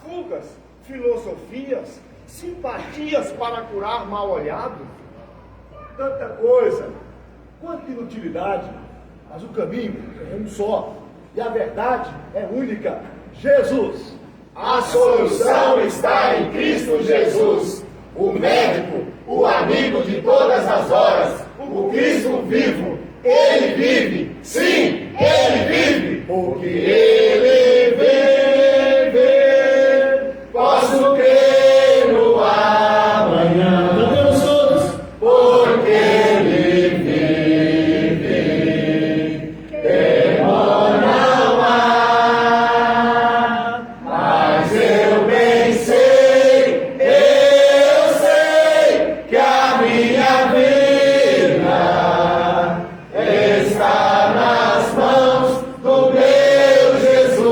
fugas, filosofias, simpatias para curar mal-olhado. Tanta coisa, quanta inutilidade, mas o caminho é um só, e a verdade é única, Jesus. A solução está em Cristo Jesus, o médico, o amigo de todas as horas, o Cristo vivo. Ele vive, sim, ele vive, porque ele vive. Posso crer no amanhã. Cantemos todos. Porque ele vive, temor não há, mas eu bem sei, que a minha vida está nas mãos do meu Jesus.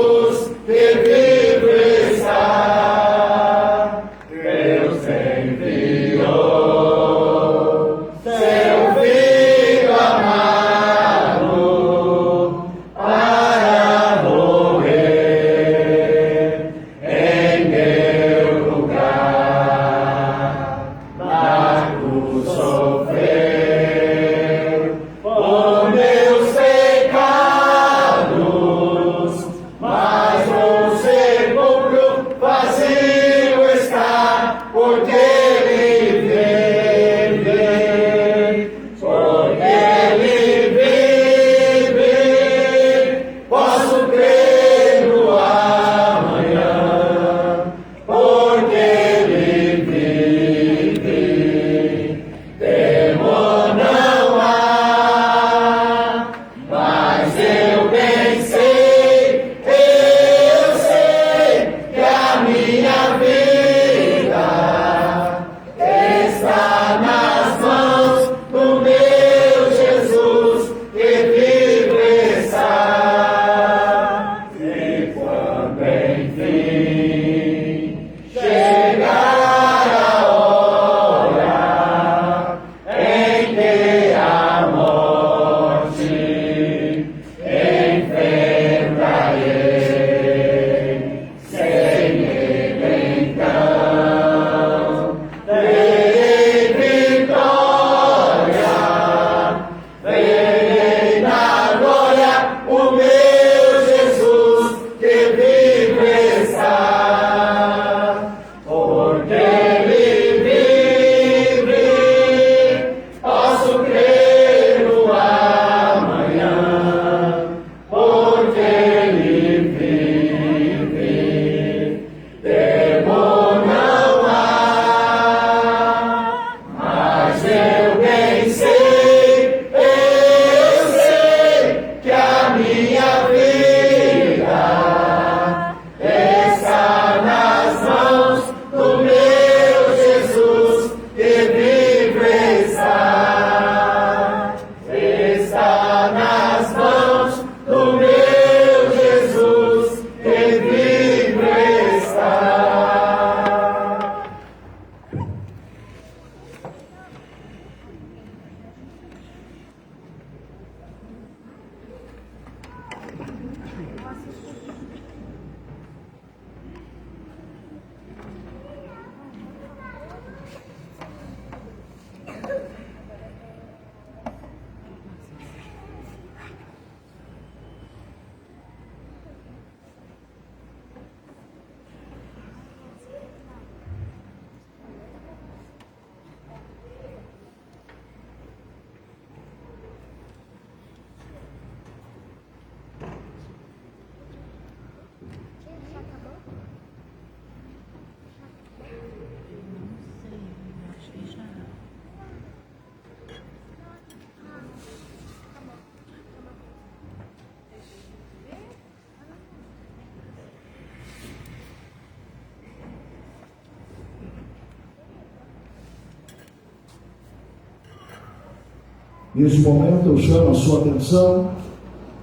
Neste momento eu chamo a sua atenção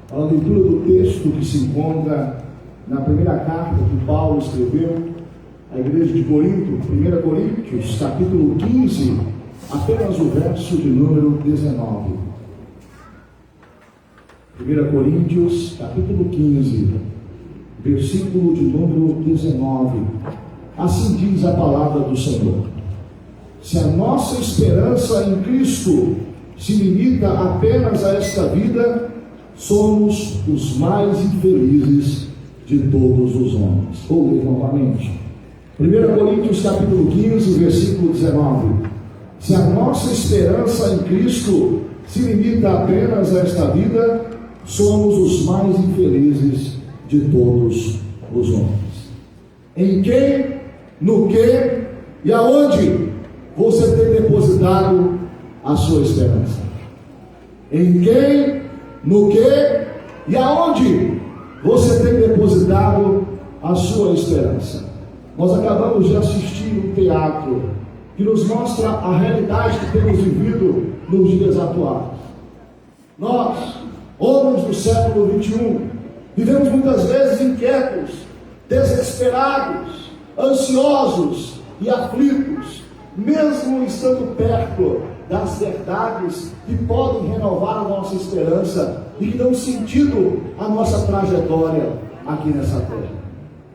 para a leitura do texto que se encontra na primeira carta que Paulo escreveu à igreja de Corinto, 1 Coríntios, capítulo 15, apenas o verso de número 19. 1 Coríntios, capítulo 15, versículo de número 19. Assim diz a palavra do Senhor: se a nossa esperança em Cristo se limita apenas a esta vida, somos os mais infelizes de todos os homens. Vou ler novamente. 1 Coríntios capítulo 15, versículo 19. Se a nossa esperança em Cristo se limita apenas a esta vida, somos os mais infelizes de todos os homens. Em quem, no que e aonde você tem depositado a sua esperança? Em quem, no que e aonde você tem depositado a sua esperança? Nós acabamos de assistir um teatro que nos mostra a realidade que temos vivido nos dias atuais. Nós, homens do século XXI, vivemos muitas vezes inquietos, desesperados, ansiosos e aflitos, mesmo estando perto das verdades que podem renovar a nossa esperança e que dão sentido à nossa trajetória aqui nessa terra.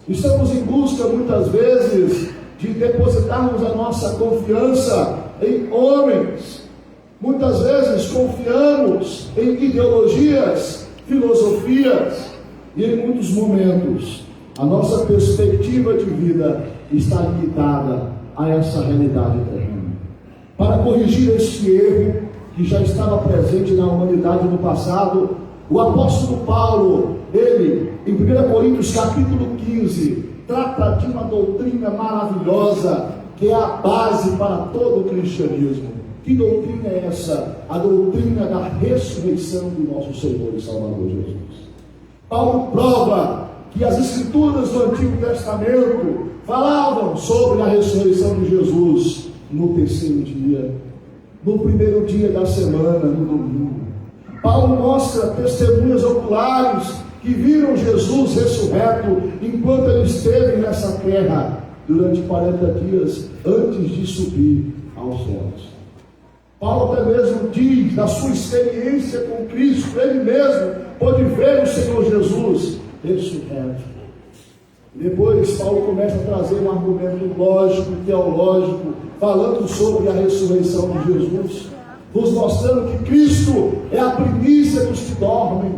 Estamos em busca, muitas vezes, de depositarmos a nossa confiança em homens. Muitas vezes confiamos em ideologias, filosofias, e em muitos momentos a nossa perspectiva de vida está limitada a essa realidade terrena. Para corrigir este erro que já estava presente na humanidade no passado, o apóstolo Paulo, ele, em 1 Coríntios capítulo 15, trata de uma doutrina maravilhosa que é a base para todo o cristianismo. Que doutrina é essa? A doutrina da ressurreição do nosso Senhor e Salvador Jesus. Paulo prova que as escrituras do Antigo Testamento falavam sobre a ressurreição de Jesus no terceiro dia, no primeiro dia da semana, no domingo. Paulo mostra testemunhas oculares que viram Jesus ressurreto enquanto ele esteve nessa terra durante 40 dias antes de subir aos céus. Paulo até mesmo diz da sua experiência com Cristo, ele mesmo pôde ver o Senhor Jesus ressurreto. Depois Paulo começa a trazer um argumento lógico, teológico, falando sobre a ressurreição de Jesus, nos mostrando que Cristo é a primícia dos que dormem,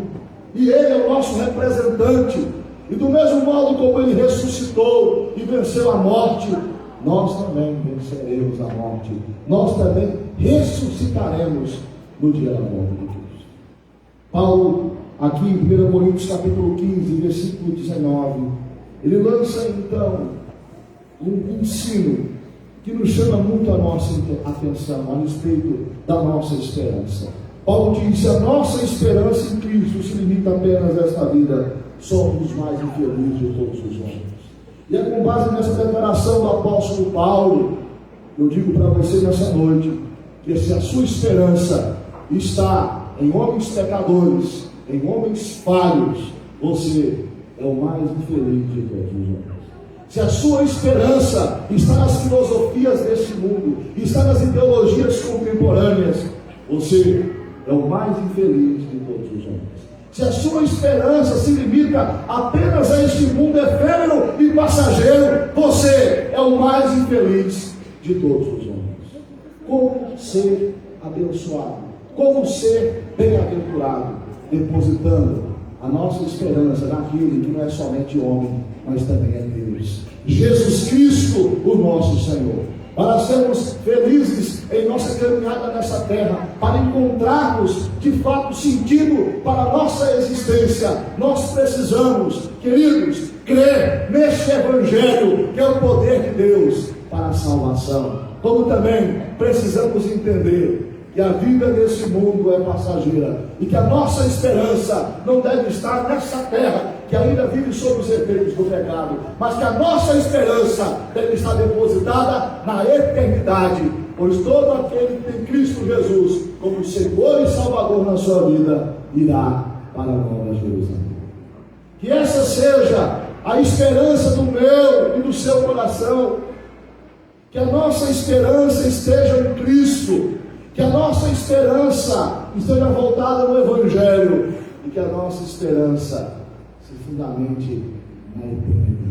e Ele é o nosso representante, e do mesmo modo como Ele ressuscitou e venceu a morte, nós também venceremos a morte, nós também ressuscitaremos no dia da volta de Cristo. Paulo, aqui em 1 Coríntios capítulo 15, versículo 19, ele lança então um ensino que nos chama muito a nossa atenção a respeito da nossa esperança. Paulo diz: se a nossa esperança em Cristo se limita apenas a esta vida, somos os mais infelizes de todos os homens. E é com base nessa declaração do apóstolo Paulo, eu digo para você nessa noite, que se a sua esperança está em homens pecadores, em homens falhos, você é o mais infeliz de todos os homens. Se a sua esperança está nas filosofias deste mundo, está nas ideologias contemporâneas, você é o mais infeliz de todos os homens. Se a sua esperança se limita apenas a este mundo efêmero e passageiro, você é o mais infeliz de todos os homens. Como ser abençoado? Como ser bem-aventurado? Depositando a nossa esperança naquele que não é somente homem, mas também é Deus, Jesus Cristo, o nosso Senhor. Para sermos felizes em nossa caminhada nessa terra, para encontrarmos de fato sentido para a nossa existência, nós precisamos, queridos, crer neste Evangelho, que é o poder de Deus para a salvação. Como também precisamos entender que a vida desse mundo é passageira e que a nossa esperança não deve estar nessa terra que ainda vive sob os efeitos do pecado, mas que a nossa esperança deve estar depositada na eternidade, pois todo aquele que tem Cristo Jesus como Senhor e Salvador na sua vida, irá para a Nova Jerusalém. Que essa seja a esperança do meu e do seu coração, que a nossa esperança esteja em Cristo, que a nossa esperança esteja voltada no Evangelho, e que a nossa esperança se fundamente na eternidade.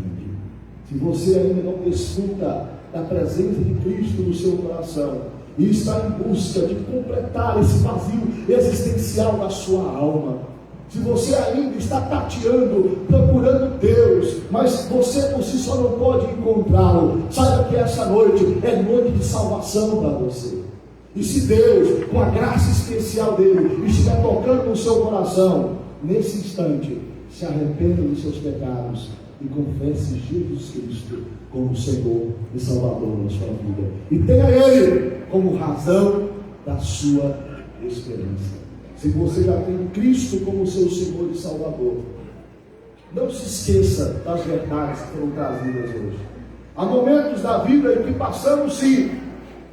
Se você ainda não desfruta da presença de Cristo no seu coração, e está em busca de completar esse vazio existencial da sua alma, se você ainda está tateando, procurando Deus, mas você por si só não pode encontrá-lo, saiba que essa noite é noite de salvação para você. E se Deus, com a graça especial dele, estiver tocando no seu coração, nesse instante, se arrependa dos seus pecados e confesse Jesus Cristo como Senhor e Salvador na sua vida. E tenha Ele como razão da sua esperança. Se você já tem Cristo como seu Senhor e Salvador, não se esqueça das verdades que foram trazidas hoje. Há momentos da vida em que passamos, sim,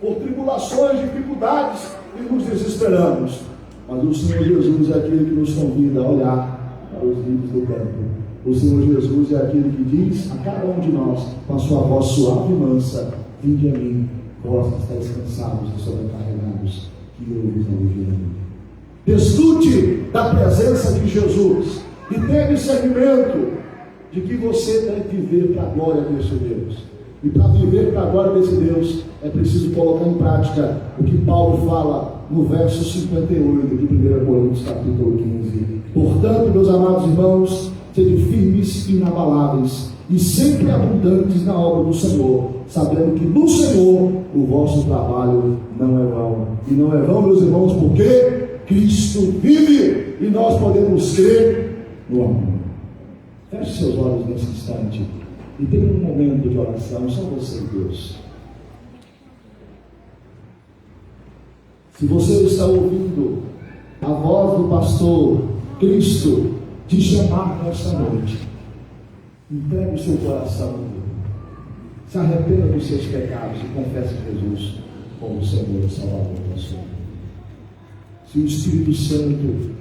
por tribulações, dificuldades e nos desesperamos. Mas o Senhor Jesus é aquele que nos convida a olhar para os livros do campo. O Senhor Jesus é aquele que diz a cada um de nós, com a sua voz suave e mansa: vinde a mim, vós que estáis cansados e sobrecarregados, que eu vos aliviarei. Desfrute da presença de Jesus e tenha discernimento de que você deve viver para a glória desse Deus. E para viver para a glória desse Deus é preciso colocar em prática o que Paulo fala no verso 58 de 1 Coríntios capítulo 15. Portanto, meus amados irmãos, sede firmes e inabaláveis e sempre abundantes na obra do Senhor, sabendo que no Senhor o vosso trabalho não é vão. E não é vão, meus irmãos, porque Cristo vive e nós podemos crer no amor. Feche seus olhos nesse instante e tenha um momento de oração, só você e Deus. Se você está ouvindo a voz do pastor Cristo te chamar nesta noite, entregue o seu coração a Deus. Se arrependa dos seus pecados e confesse Jesus como Senhor e Salvador da sua vida. Se o Espírito Santo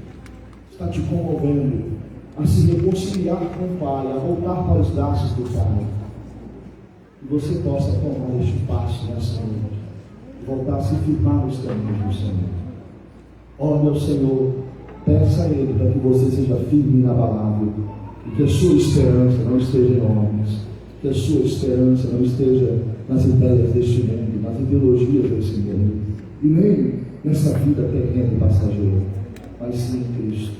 está te comovendo a se reconciliar com o Pai, a voltar para os braços do Pai, que você possa tomar este passo nessa noite, voltar a se firmar nos caminhos do Senhor. Ó meu Senhor, peça a Ele para que você seja firme e inabalável, e que a sua esperança não esteja em homens, que a sua esperança não esteja nas ideias deste mundo, nas ideologias deste mundo, e nem nessa vida terrena e passageira, mas sim em Cristo,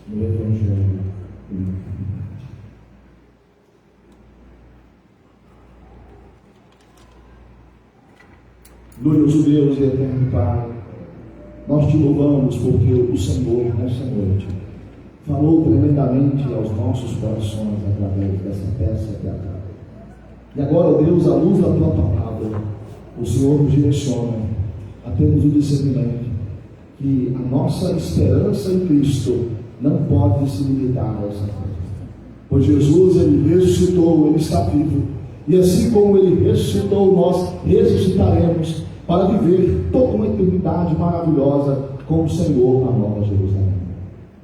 no Evangelho e na verdade. Glorioso Deus e eterno Pai, nós te louvamos porque o Senhor, nessa noite, falou tremendamente aos nossos corações através dessa peça teatral. E agora, Deus, à luz da tua palavra, o Senhor nos direciona a termos o discernimento que a nossa esperança em Cristo não pode se limitar a essa coisa. Pois Jesus, Ele ressuscitou, Ele está vivo, e assim como Ele ressuscitou, nós ressuscitaremos para viver toda uma eternidade maravilhosa com o Senhor na Nova Jerusalém.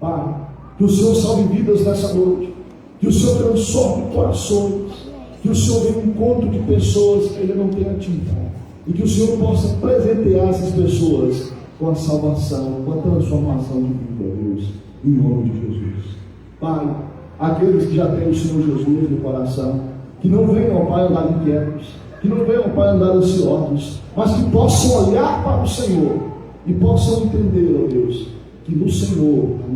Pai, que o Senhor salve vidas nessa noite, que o Senhor transforme corações, que o Senhor venha ao encontro de pessoas que Ele não tem atingido, e que o Senhor possa presentear essas pessoas com a salvação, com a transformação de vida, Deus, em nome de Jesus. Pai, aqueles que já têm o Senhor Jesus no coração, que não venham, ó Pai, andar inquietos, que não venham, ó Pai, andar ansiosos, mas que possam olhar para o Senhor e possam entender, ó Deus, que no Senhor a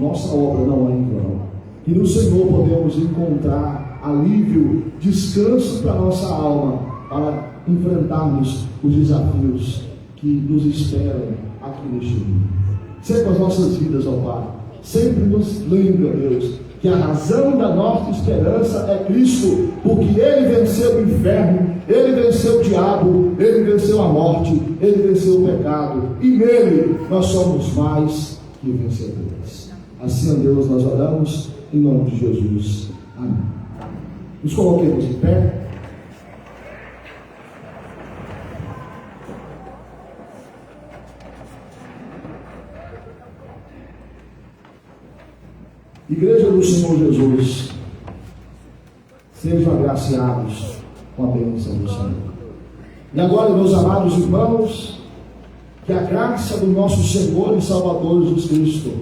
nossa obra não é em vão, que no Senhor podemos encontrar alívio, descanso para a nossa alma, para enfrentarmos os desafios que nos esperam aqui neste mundo. Sempre as nossas vidas, ó Pai, sempre nos lembra, Deus, que a razão da nossa esperança é Cristo, porque Ele venceu o inferno, Ele venceu o diabo, Ele venceu a morte, Ele venceu o pecado, e nele nós somos mais que vencedores. Assim, ó Deus, nós oramos em nome de Jesus. Amém. Nos coloquemos em pé. Igreja do Senhor Jesus, sejam agraciados com a bênção do Senhor. E agora, meus amados irmãos, que a graça do nosso Senhor e Salvador Jesus Cristo,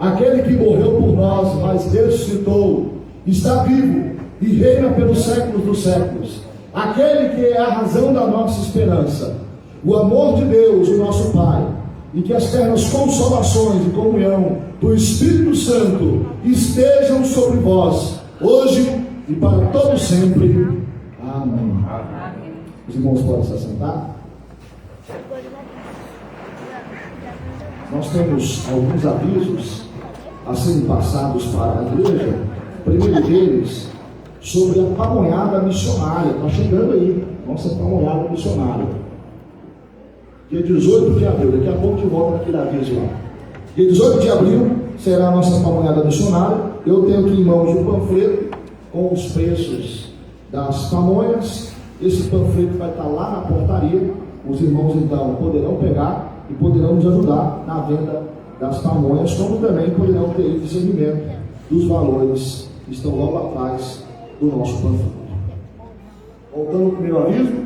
aquele que morreu por nós, mas ressuscitou, está vivo e reina pelos séculos dos séculos, aquele que é a razão da nossa esperança, o amor de Deus, o nosso Pai, e que as ternas consolações e comunhão do Espírito Santo estejam sobre vós, hoje e para todo sempre. Amém. Os irmãos podem se assentar. Nós temos alguns avisos a serem passados para a igreja. O primeiro deles, sobre a pamonhada missionária. Está chegando aí, nossa pamonhada missionária. Dia 18 de abril, daqui a pouco de volta naquele aviso lá. Dia 18 de abril será a nossa pamonhada missionária. Eu tenho aqui em mãos um panfleto com os preços das pamonhas. Esse panfleto vai estar lá na portaria. Os irmãos então poderão pegar e poderão nos ajudar na venda das pamonhas, como também poderão ter discernimento dos valores que estão logo atrás do nosso panfleto. Voltando ao primeiro aviso.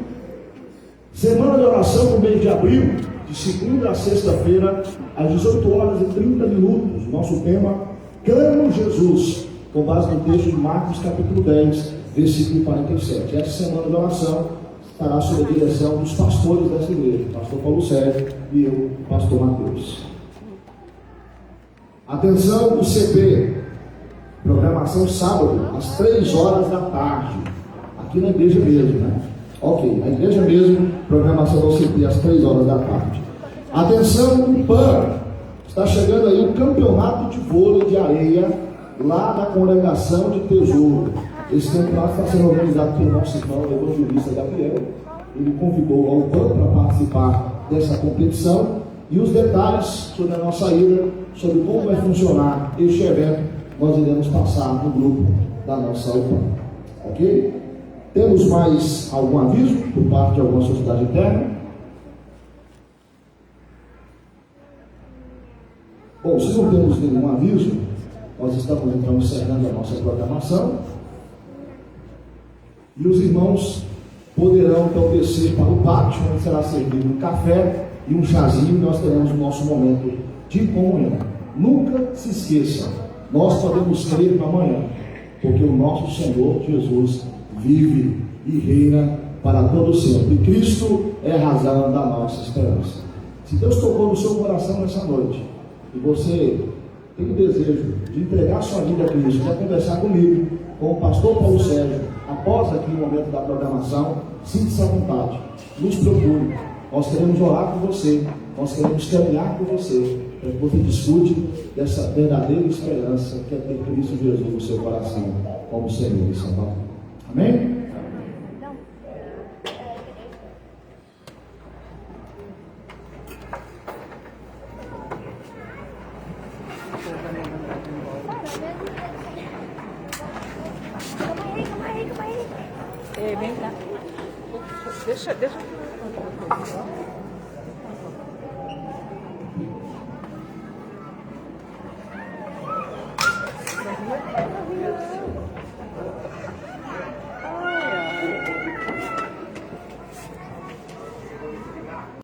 Semana de oração no mês de abril, de segunda a sexta-feira, às 18 horas e 30 minutos. Nosso tema, Clamo Jesus, com base no texto de Marcos, capítulo 10, versículo 47. Essa semana de oração estará sob a direção dos pastores dessa igreja, pastor Paulo Sérgio e eu, pastor Mateus. Atenção, o CP, programação sábado, às 3 horas da tarde, aqui na igreja mesmo, né? Ok, a igreja mesmo, programação do CP às 3 horas da tarde. Atenção, PAN, está chegando aí o campeonato de vôlei de areia, lá da congregação de Tesouro. Esse campeonato está sendo organizado pelo nosso irmão, o evangelista Gabriel. Ele convidou ao PAN para participar dessa competição. E os detalhes sobre a nossa ida, sobre como vai funcionar este evento, nós iremos passar no grupo da nossa UPAN. Ok? Temos mais algum aviso por parte de alguma sociedade interna? Bom, se não temos nenhum aviso, nós estamos então encerrando a nossa programação. E os irmãos poderão então descer para o pátio, onde será servido um café e um chazinho, e nós teremos o nosso momento de comunhão. Nunca se esqueça, nós podemos crer no amanhã, porque o nosso Senhor Jesus vive e reina para todo sempre. Cristo é a razão da nossa esperança. Se Deus tocou no seu coração nessa noite, e você tem o desejo de entregar sua vida a Cristo, quer conversar comigo, com o pastor Paulo Sérgio, após aqui o momento da programação, sinta-se à vontade, nos procure. Nós queremos orar por você, nós queremos caminhar por você, para que você desfrute dessa verdadeira esperança que é ter Cristo Jesus no seu coração, como Senhor e Salvador. Amém? Vem cá. Deixa.